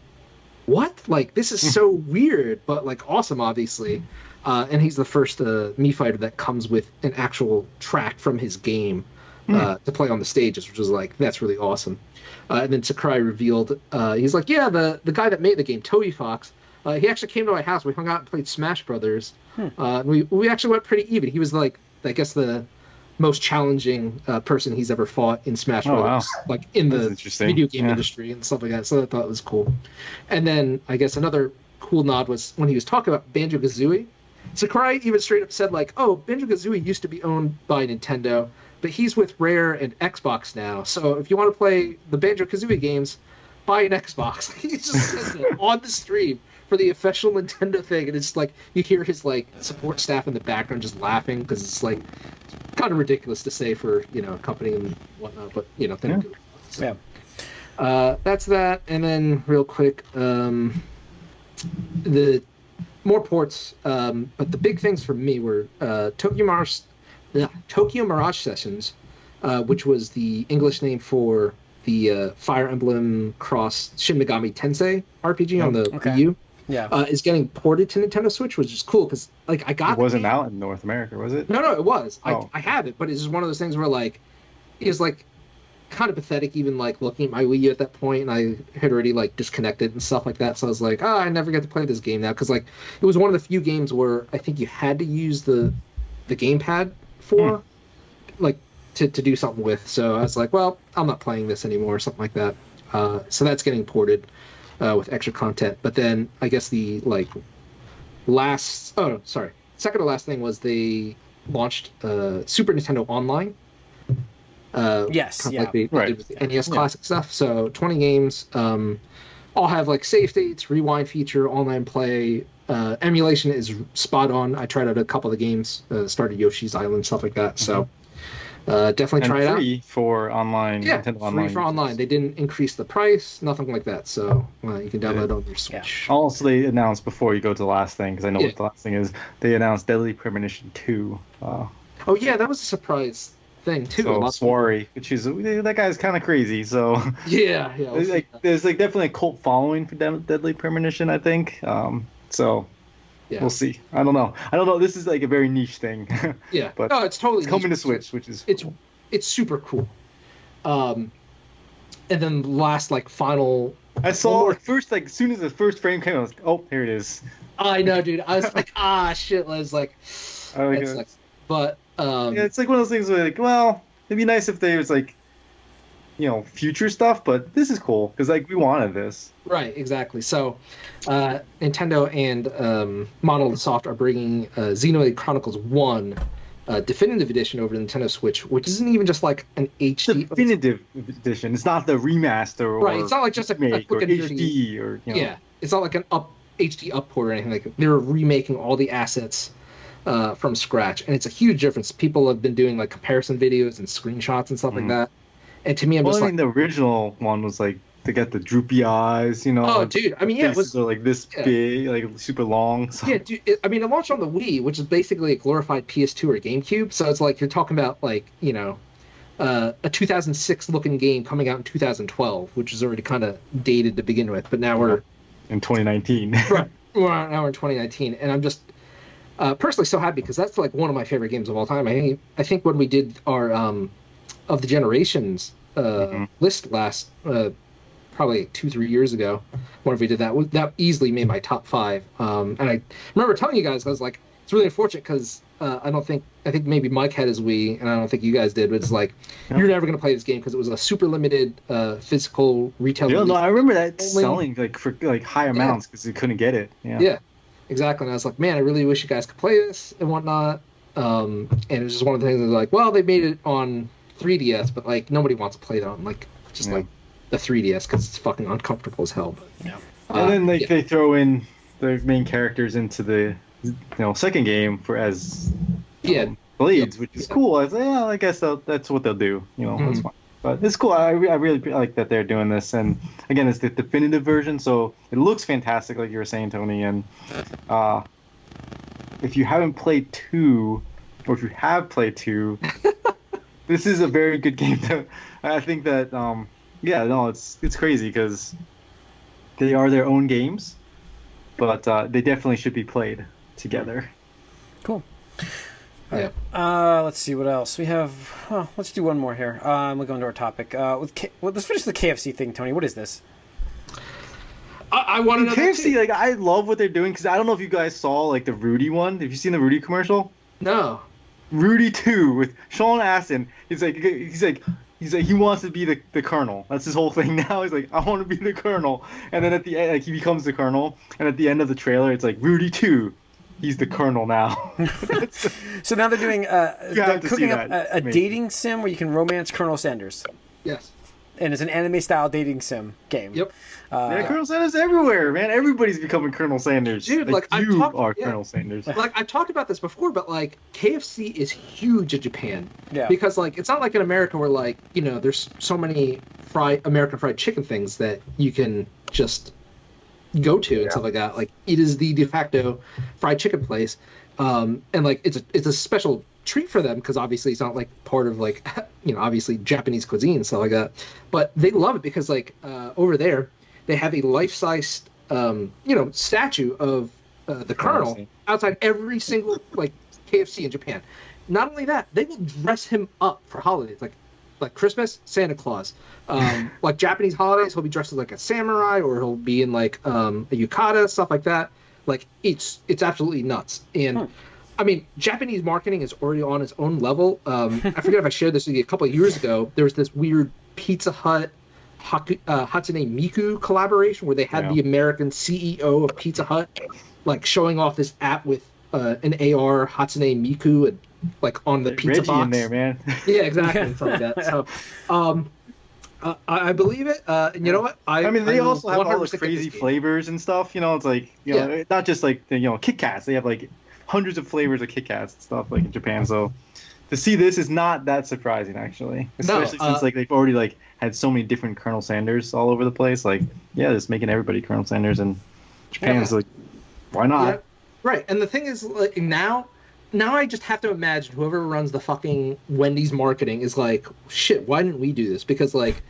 what? Like this is so weird, but like awesome, obviously. And he's the first Mii fighter that comes with an actual track from his game to play on the stages, which is like that's really awesome. And then Sakurai revealed, he's like, yeah, the guy that made the game, Toby Fox, he actually came to my house. We hung out and played Smash Brothers. We actually went pretty even. He was like, I guess the most challenging person he's ever fought in Smash Brothers, like in the video game industry and stuff like that. So I thought it was cool. And then I guess another cool nod was when he was talking about Banjo-Kazooie. Sakurai even straight up said like, "Oh, Banjo-Kazooie used to be owned by Nintendo, but he's with Rare and Xbox now. So if you want to play the Banjo-Kazooie games, buy an Xbox." He just said that on the stream for the official Nintendo thing, and it's like you hear his like support staff in the background just laughing because it's like kind of ridiculous to say for a company and whatnot, but Yeah. That's that, and then real quick, the more ports, but the big things for me were Tokyo Mirage Sessions, which was the English name for the Fire Emblem Cross Shin Megami Tensei RPG on the Wii U. Yeah. Is getting ported to Nintendo Switch, which is cool because like I got it wasn't out in North America, was it? No, it was. Oh. I have it, but it's just one of those things where like it was like kind of pathetic even like looking at my Wii U at that point, and I had already like disconnected and stuff like that, so I was like, I never get to play this game now, because like it was one of the few games where I think you had to use the gamepad for like to do something with, so I was like, well, I'm not playing this anymore or something like that. So that's getting ported with extra content. But then I guess the like second to last thing was they launched Super Nintendo Online. Yes, kind of yeah. like they Right. did with the NES Classic stuff. So 20 games, all have like save states, rewind feature, online play. Emulation is spot on. I tried out a couple of the games, started Yoshi's Island, stuff like that. So definitely try it out. Free for online. Yeah, Nintendo free Online for online. They didn't increase the price, nothing like that. So you can download it on your Switch. Also, they announced before you go to the last thing, because I know what the last thing is. They announced Deadly Premonition 2. Oh yeah, that was a surprise thing too. So Swarry, which is that guy's kind of crazy. So yeah. there's like definitely a cult following for Deadly Premonition, I think. So yeah. we'll see. I don't know. This is like a very niche thing. Yeah, but no, it's totally it's coming to niche. Switch, which is it's super cool. And then the last like final. I saw like first like as soon as the first frame came, I was like, oh, here it is. I know, dude. I was like, shit. I was like, that sucks. But yeah, it's like one of those things where like, well, it'd be nice if there was like, future stuff, but this is cool because like we wanted this. Right, exactly. So, Nintendo and Monolith Soft are bringing Xenoblade Chronicles 1 definitive edition over to Nintendo Switch, which isn't even just like an HD definitive edition. It's not the remaster or right. It's not like just a remake quick or and dirty, HD or yeah. It's not like an HD up port or anything like that. They're remaking all the assets from scratch, and it's a huge difference. People have been doing like comparison videos and screenshots and stuff like that. And to me, I'm just like, the original one was like to get the droopy eyes, Oh, dude! I mean, it was like this big, like super long. So. Yeah, dude. It launched on the Wii, which is basically a glorified PS2 or GameCube. So it's like you're talking about like a 2006 looking game coming out in 2012, which is already kind of dated to begin with. But now we're in 2019. Right. Now we're in 2019, and I'm just personally so happy because that's like one of my favorite games of all time. I think when we did our of the Generations list last probably 2-3 years ago, whenever we did that easily made my top 5. And I remember telling you guys, I was like, it's really unfortunate because I think maybe Mike had his Wii, and I don't think you guys did, but it's like, you're never going to play this game because it was a super limited physical retail release. No, I remember that selling like for like high amounts because you couldn't get it. Yeah, exactly. And I was like, man, I really wish you guys could play this and whatnot. And it was just one of the things that was like, well, they made it on 3DS, but like nobody wants to play it on like like the 3DS because it's fucking uncomfortable as hell. But, and then they throw in the main characters into the second game as blades, which is cool. I was like, I guess that's what they'll do. That's fine. But it's cool. I really like that they're doing this, and again, it's the definitive version, so it looks fantastic, like you were saying, Tony. And if you haven't played 2, or if you have played 2. This is a very good game. I think that, it's crazy because they are their own games, but they definitely should be played together. Cool. Let's see what else we have. Let's do one more here. We'll go into our topic. Let's finish the KFC thing, Tony. What is this? I want to know KFC. Like, I love what they're doing because I don't know if you guys saw like the Rudy one. Have you seen the Rudy commercial? No. Rudy 2 with Sean Astin. He's like he wants to be the Colonel. That's his whole thing now. He's like, I want to be the Colonel. And then at the end, like, he becomes the Colonel. And at the end of the trailer, it's like Rudy 2, he's the colonel now. So now they're doing they're to see cooking up that. a dating sim where you can romance Colonel Sanders, Yes. and it's an anime style dating sim game. Yep. Man, Colonel Sanders everywhere, man. Everybody's becoming Colonel Sanders. Dude, like, you are Colonel Sanders. Like I've talked about this before, but like KFC is huge in Japan. Yeah. Because like it's not like in America where like, you know, there's so many American fried chicken things that you can just go to and stuff like that. Like it is the de facto fried chicken place. And like it's a special treat for them because obviously it's not like part of like, you know, obviously Japanese cuisine and stuff like that. But they love it because like over there they have a life-size you know, statue of the Colonel outside every single like KFC in Japan. Not only that, they will dress him up for holidays, like Christmas, Santa Claus. Like Japanese holidays, he'll be dressed as like a samurai, or he'll be in like a yukata, stuff like that. Like it's absolutely nuts. And I mean, Japanese marketing is already on its own level. I forget if I shared this with you a couple of years ago. There was this weird Pizza Hut Hatsune Miku collaboration where they had the American CEO of Pizza Hut like showing off this app with an AR Hatsune Miku and like on the pizza Reggie box in there, man. Yeah, exactly, something like that. So I believe it. And you know what? I mean, they also have all 100% the crazy flavors and stuff. You know, it's like, you know, not just like the, you know, Kit Kats. They have like hundreds of flavors of Kit Kats and stuff like in Japan. So to see this is not that surprising, actually, especially since like they've already like had so many different Colonel Sanders all over the place. Like, yeah, just making everybody Colonel Sanders, and Japan's like, why not? Yeah, right. And the thing is, like now I just have to imagine whoever runs the fucking Wendy's marketing is like, shit, why didn't we do this? Because like,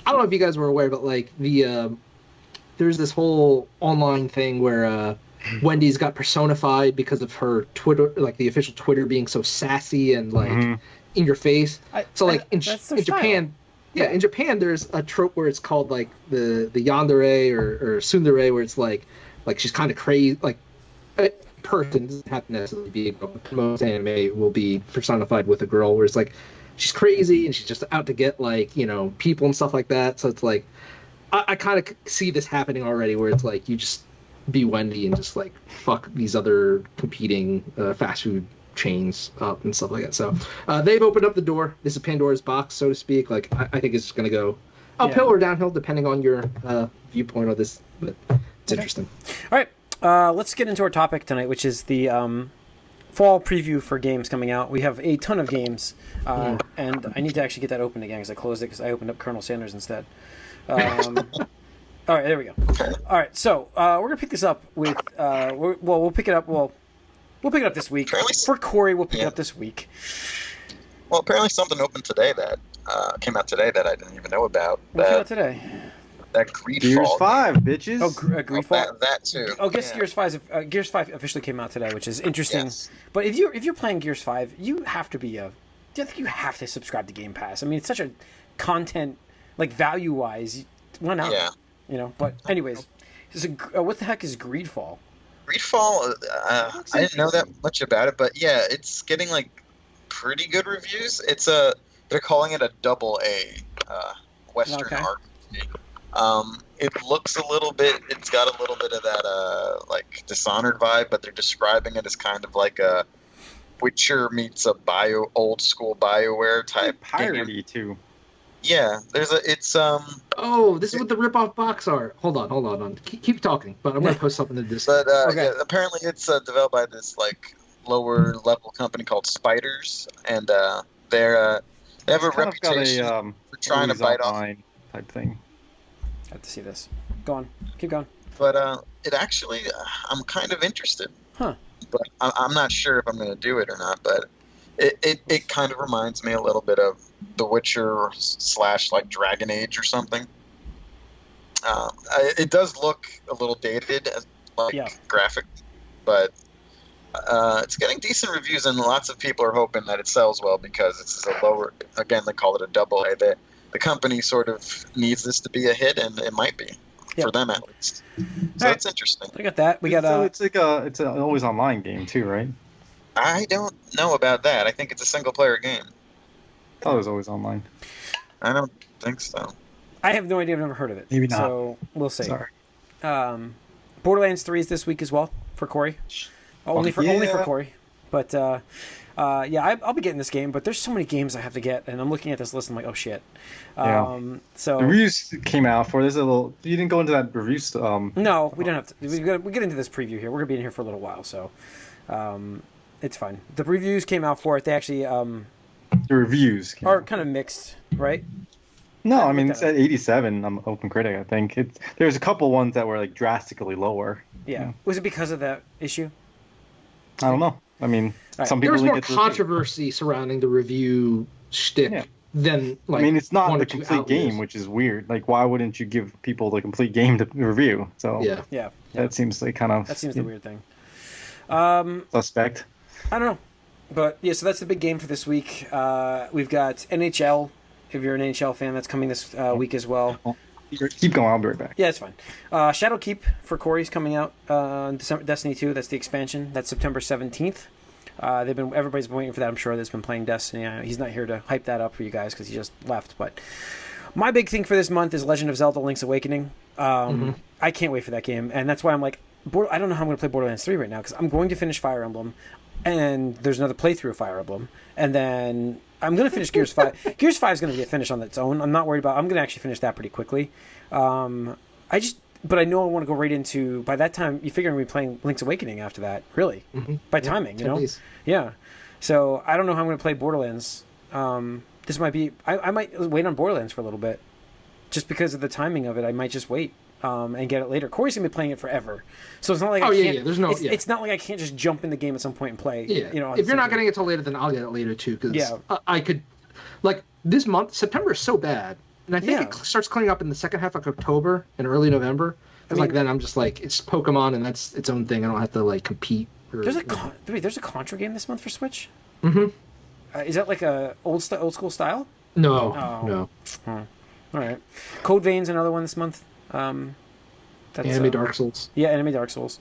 I don't know if you guys were aware, but like there's this whole online thing where Wendy's got personified because of her Twitter, like the official Twitter being so sassy and like in your face. In Japan, in Japan there's a trope where it's called like the yandere or tsundere, where it's like she's kind of crazy, like a person doesn't have to necessarily be a girl. Most anime will be personified with a girl where it's like she's crazy and she's just out to get like, you know, people and stuff like that. So it's like I kind of see this happening already, where it's like you just be Wendy and just like fuck these other competing fast food chains up and stuff like that. So they've opened up the door. This is Pandora's box, so to speak. Like I think it's going to go uphill or downhill depending on your viewpoint of this, but it's interesting. All right, let's get into our topic tonight, which is the fall preview for games coming out. We have a ton of games, and I need to actually get that open again because I closed it because I opened up Colonel Sanders instead. All right, there we go. All right, so we're gonna pick this up with we'll pick it up. We'll pick it up this week. For Corey, we'll pick it up this week. Well, apparently something opened today that came out today that I didn't even know about. What came out today? That Greedfall. Gears 5, bitches. Oh, Greedfall. That too. Oh, Gears 5. Gears 5 officially came out today, which is interesting. Yes. But if you're playing Gears 5, you have to be I think you have to subscribe to Game Pass. I mean, it's such a content like value wise. Why not? Yeah. You know. But anyways, what the heck is Greedfall? Greedfall. I didn't know that much about it, but yeah, it's getting like pretty good reviews. It's they're calling it a AA Western RPG. It looks a little bit. It's got a little bit of that like Dishonored vibe, but they're describing it as kind of like a Witcher meets a old school BioWare type. Piratey too. Yeah, it's Oh, this is what the rip-off box art. Hold on. Keep talking, but I'm gonna post something to this. But yeah, apparently it's developed by this like lower level company called Spiders, and they have a reputation for trying to bite off type thing. I have to see this. Go on, keep going. But it actually, I'm kind of interested. Huh. But I'm not sure if I'm going to do it or not. But it kind of reminds me a little bit of The Witcher / like Dragon Age or something. It does look a little dated, graphic, but it's getting decent reviews, and lots of people are hoping that it sells well because it's a lower. Again, they call it a AA. The company sort of needs this to be a hit, and it might be for them at least. So that's interesting. We got that. We got it's an always online game too, right? I don't know about that. I think it's a single player game. I thought it was always online. I don't think so. I have no idea. I've never heard of it. Maybe not. So we'll see. Sorry. Borderlands 3 is this week as well for Corey. only for Corey. But I'll be getting this game. But there's so many games I have to get, and I'm looking at this list. And I'm like, oh shit. So the reviews came out for this. You didn't go into that review. No, we don't have to. We get into this preview here. We're gonna be in here for a little while, so it's fine. The reviews came out for it. They actually the reviews are kind of mixed, right? No, I mean it's at 87 on OpenCritic. I think there's a couple ones that were like drastically lower. Yeah. Was it because of that issue? I don't know. I mean, some people there was more controversy surrounding the review shtick than like. I mean, it's not the complete game, which is weird. Like, why wouldn't you give people the complete game to review? So yeah. That seems like kind of the weird thing. Suspect. I don't know, but yeah. So that's the big game for this week. We've got NHL. If you're an NHL fan, that's coming this week as well. Keep going. I'll be right back. Yeah, it's fine. Shadowkeep for Corey's coming out. Destiny 2. That's the expansion. That's September 17th. Everybody's been waiting for that. I'm sure that's been playing Destiny. He's not here to hype that up for you guys because he just left. But my big thing for this month is Legend of Zelda: Link's Awakening. I can't wait for that game, and that's why I'm like, I don't know how I'm going to play Borderlands 3 right now because I'm going to finish Fire Emblem, and there's another playthrough of Fire Emblem, and then I'm going to finish Gears 5. Gears 5 is going to be a finish on its own. I'm not worried about. I'm going to actually finish that pretty quickly. But I know I want to go right into. By that time, you figure I'm going to be playing Link's Awakening after that. Really, by timing, you know. Yeah. So I don't know how I'm going to play Borderlands. This might be. I might wait on Borderlands for a little bit, just because of the timing of it. I might just wait. And get it later. Corey's gonna be playing it forever, so it's not like It's not like I can't just jump in the game at some point and play. Yeah, you know. If you're not getting it till later, then I'll get it later too. Because I could, like this month, September is so bad, and I think it starts clearing up in the second half of October and early November. And then I'm just like, it's Pokemon and that's its own thing. I don't have to like compete. There's a Contra game this month for Switch. Mm-hmm. Is that like a old school style? No, no. All right. Code Vein's another one this month. That's, Anime Dark Souls. Yeah, Anime Dark Souls.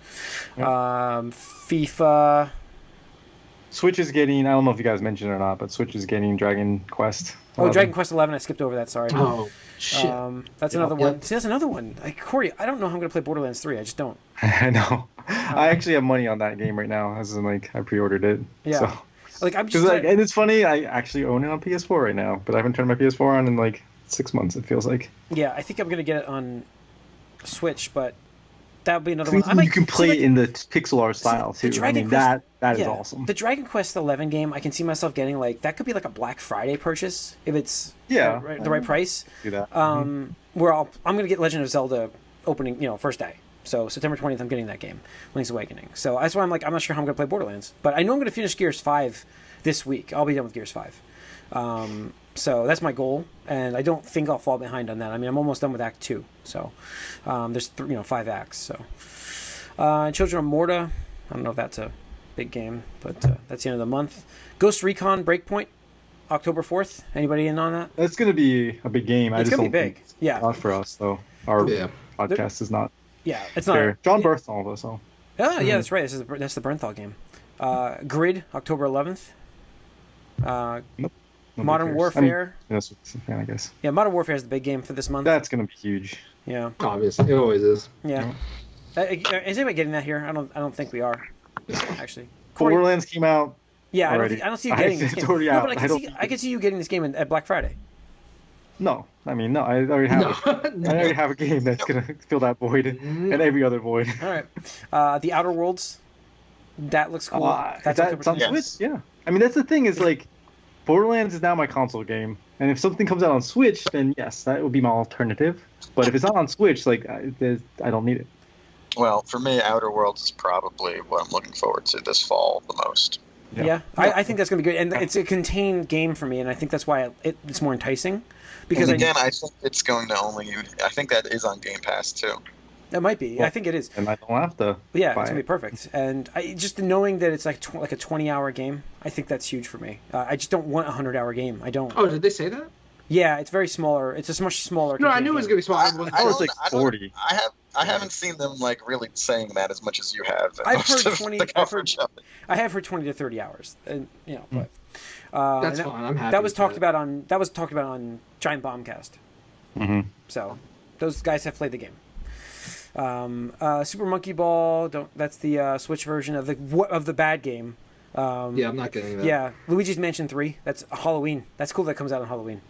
FIFA. Switch is getting. I don't know if you guys mentioned it or not, but Switch is getting Dragon Quest 11. Oh, Dragon Quest 11. I skipped over that. Sorry. Oh shit. That's another one. See, that's another one. Corey, I don't know how I'm gonna play Borderlands 3. I just don't. I know. I actually have money on that game right now. As in, like, I pre-ordered it. Yeah. So. Like I'm just. And it's funny. I actually own it on PS4 right now, but I haven't turned my PS4 on in like 6 months. It feels like. Yeah, I think I'm gonna get it on Switch, but that would be another one. You can play it in the pixel art style too. I mean, that is awesome. The Dragon Quest 11 game, I can see myself getting like that could be like a Black Friday purchase if it's the right price. Do that. I'm gonna get Legend of Zelda opening, first day. So September 20th, I'm getting that game, Link's Awakening. So that's why I'm like, I'm not sure how I'm gonna play Borderlands, but I know I'm gonna finish Gears 5 this week. I'll be done with Gears 5. So that's my goal, and I don't think I'll fall behind on that. I mean, I'm almost done with Act 2, so there's 5 acts. So Children of Morta, I don't know if that's a big game, but that's the end of the month. Ghost Recon Breakpoint, October 4th. Anybody in on that? That's going to be a big game. It's going to be big. Yeah. Not for us, though. Our podcast is not. Yeah, it's not. John Bernthal, though, so. Oh, yeah, that's right. That's the Bernthal game. Grid, October 11th. Nope. Modern Warfare. That's I guess. Yeah, Modern Warfare is the big game for this month. That's going to be huge. Yeah. Obviously, it always is. Yeah. Is anybody getting that here? I don't think we are. Actually. Borderlands came out. Yeah, I don't see you getting this game. It's already out. But I can see you getting this game at Black Friday. No, I mean, no. I already have. I already have a game that's going to fill that void and every other void. All right. The Outer Worlds. That looks cool. That's on Switch. Yeah. I mean, that's the thing is like. Borderlands is now my console game, and if something comes out on Switch, then yes, that would be my alternative. But if it's not on Switch, like I don't need it. Well, for me, Outer Worlds is probably what I'm looking forward to this fall the most. Yeah. I think that's going to be good, and it's a contained game for me, and I think that's why it's more enticing. Because I think it's going to only. I think that is on Game Pass too. That might be. Well, I think it is. And I don't have to. Yeah, it's going to be perfect. And just knowing that it's like a 20-hour game, I think that's huge for me. I just don't want a 100-hour game. I don't. Oh, did they say that? Yeah, it's very smaller. It's a much smaller. No, I knew it was going to be smaller. I was like 40. I haven't seen them like really saying that as much as you have. I've heard 20. I have heard 20 to 30 hours, and but that's fine. I'm happy. That was talked about on Giant Bombcast. Mm-hmm. So those guys have played the game. Super Monkey Ball. That's the Switch version of the bad game. Yeah, I'm not getting that. Yeah, Luigi's Mansion 3. That's Halloween. That's cool. That comes out on Halloween.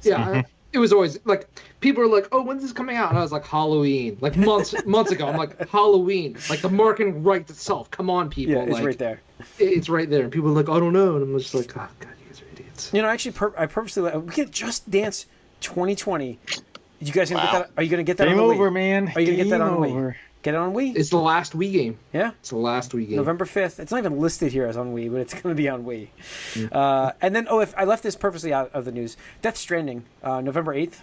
Yeah, it was always like people are like, "Oh, when's this coming out?" And I was like, "Halloween!" Like months ago. I'm like, "Halloween!" Like the marketing writes itself. Come on, people. Yeah, it's like, right there. It's right there. And people are like, "I don't know," and I'm just like, "Oh God, you guys are idiots." You know, actually, I purposely we get Just Dance 2020. You guys gonna get that? Are you gonna get that Game on the over, Wii? man. Are you gonna get that on Game Wii? over. Get it on Wii? It's the last Wii game. Yeah. It's the last Wii game. November 5th. It's not even listed here as on Wii, but it's going to be on Wii. And then, if I left this purposely out of the news, Death Stranding, November 8th.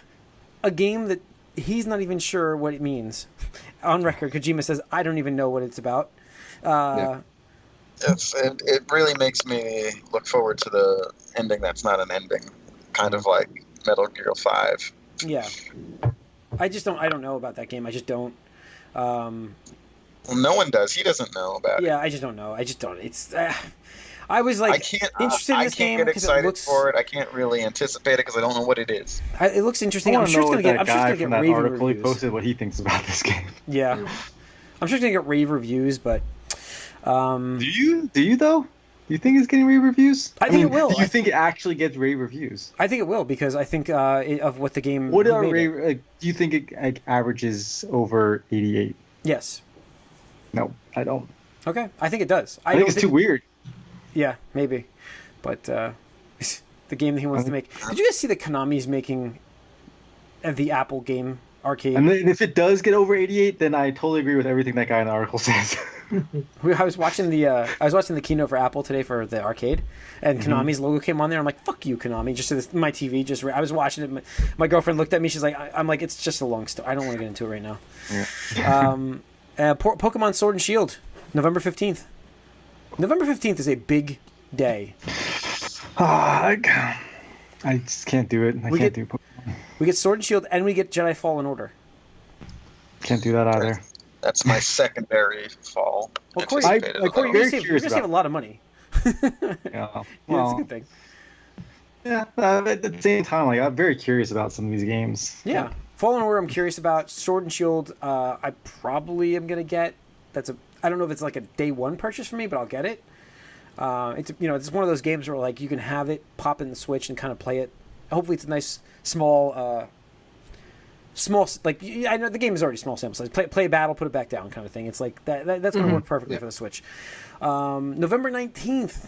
A game that he's not even sure what it means. On record, Kojima says, I don't even know what it's about. It really makes me look forward to the ending that's not an ending. Kind of like Metal Gear 5. Yeah. I don't know about that game. I just don't. Well, no one does. He doesn't know about it. Yeah, I just don't know. It's. I was like interested in this game get because excited it looks. for it. I can't really anticipate it because I don't know what it is. It looks interesting. I I'm want to sure know it's going what to get. that I'm sure guy it's going from to get that rave article he reviews. posted what he thinks about this game. Yeah, I'm sure it's going to get rave reviews, but. Do you though? Do you think it's getting rave reviews? I think it will. Do you think it actually gets rave reviews? I think it will because I think of what the game. What who are made it. rave? Do you think it averages over 88? Yes. No, I don't. Okay, I think it does. I think it's too weird. Yeah, maybe, but the game that he wants to make. Did you guys see that Konami's making the Apple game arcade? And if it does get over 88, then I totally agree with everything that guy in the article says. I was watching the keynote for Apple today for the arcade, and Konami's logo came on there. I'm like, "Fuck you, Konami!" Just to my TV. I was watching it. My girlfriend looked at me. She's like, "I'm like, it's just a long story. I don't want to get into it right now." Yeah. Pokemon Sword and Shield, November 15th. November 15th is a big day. I just can't do it. I can't do Pokemon. We get Sword and Shield, and we get Jedi Fallen Order. Can't do that either. That's my secondary fall. Well, Corey, anticipated Corey, although. you're going to save a lot of money. Yeah, That's a good thing. Yeah, at the same time, like I'm very curious about some of these games. Yeah. Fallen Order, I'm curious about. Sword and Shield, I probably am gonna get. I don't know if it's like a day one purchase for me, but I'll get it. It's one of those games where like you can have it, pop in the Switch, and kind of play it. Hopefully, it's a nice small. Like I know the game is already small sample size. Play a battle, put it back down, kind of thing. It's like that's gonna work perfectly for the Switch. November 19th,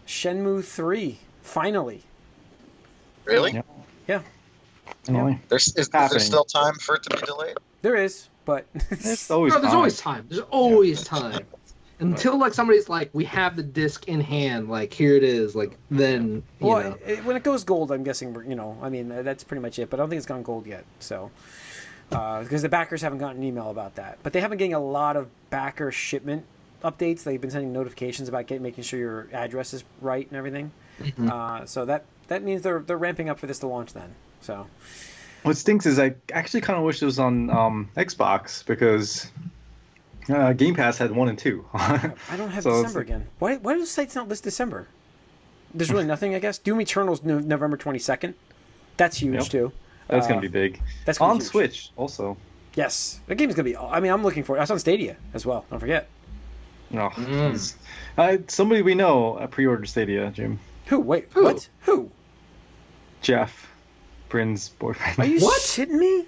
Shenmue 3, finally. Really? Yeah. Yeah. Is there still time for it to be delayed? There is, but It's always There's fine. always time. There's always time. Until like somebody's like, we have the disc in hand, like here it is, like then you know. When it goes gold, I'm guessing that's pretty much it. But I don't think it's gone gold yet. So because the backers haven't gotten an email about that, but they have been getting a lot of backer shipment updates. They've been sending notifications about making sure your address is right and everything. So that means they're ramping up for this to launch then. So what stinks is I actually kind of wish it was on Xbox because Gamecast had 1 and 2. I don't have December again. Why does the site not list December? There's really nothing, I guess. Doom Eternal's November 22nd. That's huge too. That's gonna be big. That's gonna on be huge. Switch also. Yes, the game's gonna be. I mean, I'm looking for it. That's on Stadia as well. Don't forget. No, somebody we know pre-ordered Stadia, Jim. Who? Wait, what? Who? Jeff, Bryn's boyfriend. Are you shitting me?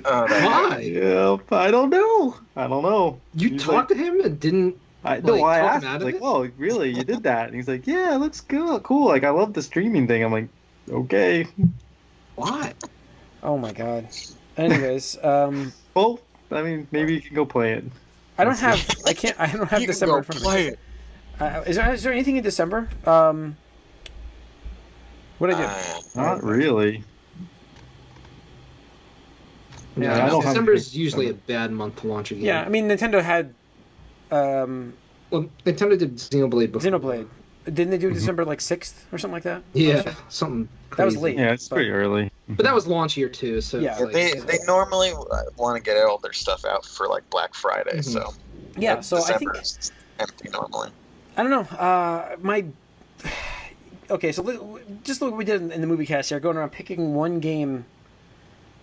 Why? Yeah, I don't know. You talked to him and didn't. I talk asked him out of like, it? "Oh, really? You did that?" And he's like, "Yeah, it looks good, cool. Like, I love the streaming thing." I'm like, "Okay." Why? Oh my god. Anyways, Well, I mean, maybe you can go play it. I don't have You December in can front go of me. play it. Is there anything in December? What did I do? Not really. Yeah, I don't have December is anything. usually a bad month to launch a game. Yeah, I mean Nintendo had Well, Nintendo did Xenoblade before. Xenoblade. Didn't they do December like 6th or something like that? Yeah, something crazy. That was late. Yeah, it's pretty early. But that was launch year too, so Yeah. it's like, They normally want to get all their stuff out for like Black Friday, so Yeah, so I think December is empty normally. I don't know. Okay, so just look what we did in the movie cast here, going around picking one game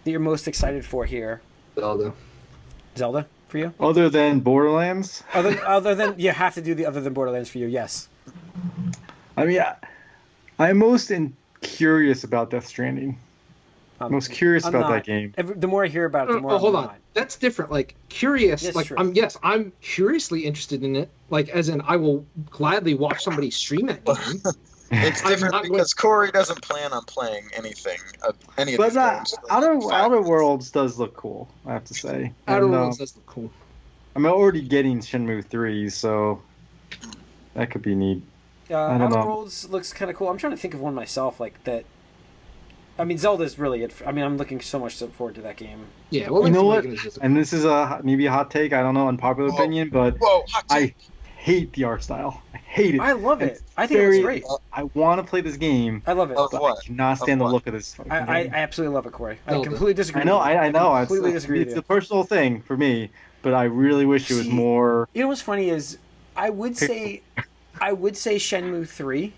that you're most excited for here. Zelda. Zelda for you? Other than Borderlands, Other than you have to do the other than Borderlands for you. Yes. I mean, I'm most curious about Death Stranding. Most curious I'm about not. that game. The more I hear about it, the more hold I'm on. not. That's different. Like curious. That's like true. I'm curiously interested in it. Like as in, I will gladly watch somebody stream that game. It's different not because Corey doesn't plan on playing anything, any of But these games. Outer Worlds does look cool, I have to say. Outer And, Worlds does look cool. I'm already getting Shenmue 3, so that could be neat. I don't Outer know. Worlds looks kind of cool. I'm trying to think of one myself like that. I mean, Zelda's really it. I mean, I'm looking so much forward to that game. Yeah. Well, You know what? Link's Awakening is just- And this is maybe a hot take. I don't know, unpopular opinion, but Whoa, hot I take. hate the art style. I hate it. I love it. It's I think it's great. I want to play this game, I love it. Of but what? I cannot stand Of the what? look of this fucking I game. absolutely love it, Corey. I Zelda. completely disagree. I know, with you. I know. completely disagree with It's you. a personal thing for me, but I really wish it was See, more. You know what's funny is I would say Shenmue 3,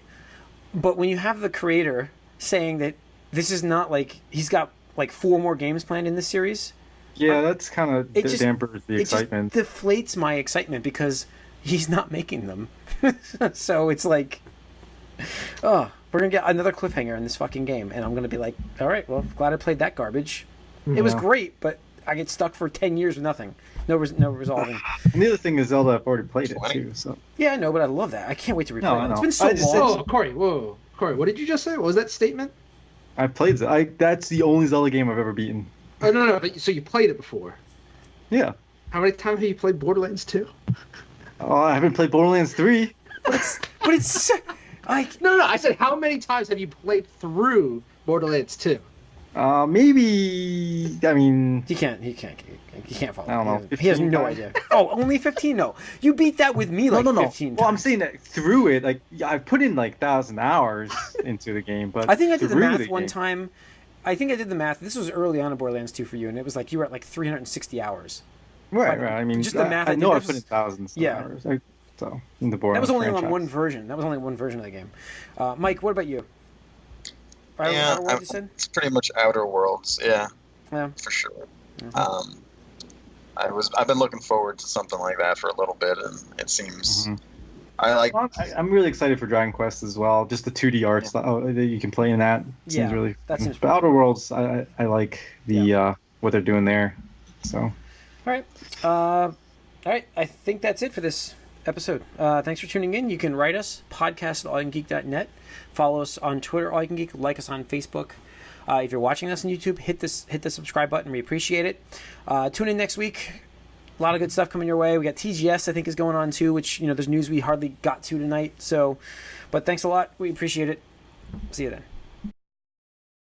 but when you have the creator saying that this is not like he's got like 4 more games planned in this series, Yeah, that's kind of it just- dampers the it just excitement. deflates my excitement because he's not making them. So it's like, oh, we're gonna get another cliffhanger in this fucking game, and I'm gonna be like, all right, well, glad I played that garbage. It was Yeah. great, but I get stuck for 10 years with nothing. No resolving. And the other thing is Zelda, I've already played it 20. too. So Yeah, I know, but I love that. I can't wait to replay No, it. I It's know. been so I just- long. Whoa, Corey! Whoa, Corey! What did you just say? What was that statement? I played that's the only Zelda game I've ever beaten. Oh no, no. So you played it before? Yeah. How many times have you played Borderlands 2? Oh, I haven't played Borderlands 3. But it's like No, no. I said how many times have you played through Borderlands 2? Maybe. I mean, he can't follow. I don't know, He has 15 no times? idea. Oh, only 15? No. You beat that with me like no. 15 Well, I'm times. saying that through it, like I've put in like 1,000 hours into the game, but I think I did the through math one game- time. I think I did the math. This was early on in Borderlands 2 for you, and it was like you were at like 360 hours. Right. I mean, just the math I I did, know I that put in was- thousands of yeah. hours. So in the That Borderlands was only on franchise. one version. That was only one version of the game. Mike, what about you? Yeah, Outer Worlds, you said? it's pretty much Outer Worlds. Yeah, Yeah. for sure. Mhm. I've been looking forward to something like that for a little bit, and it seems Mhm. I like. I'm really excited for Dragon Quest as well. Just the 2D art style that you can play in that seems Yeah, really. that fun. seems But Outer Worlds, I like the what they're doing there. So All right. All right. I think that's it for this episode. Thanks for tuning in. You can write us, podcast@allyoucangeek.net. Follow us on Twitter, All You Can Geek. Like us on Facebook. If you're watching us on YouTube, hit the subscribe button. We appreciate it. Tune in next week. A lot of good stuff coming your way. We got TGS, I think, is going on too, which, there's news we hardly got to tonight. So, but thanks a lot. We appreciate it. See you then.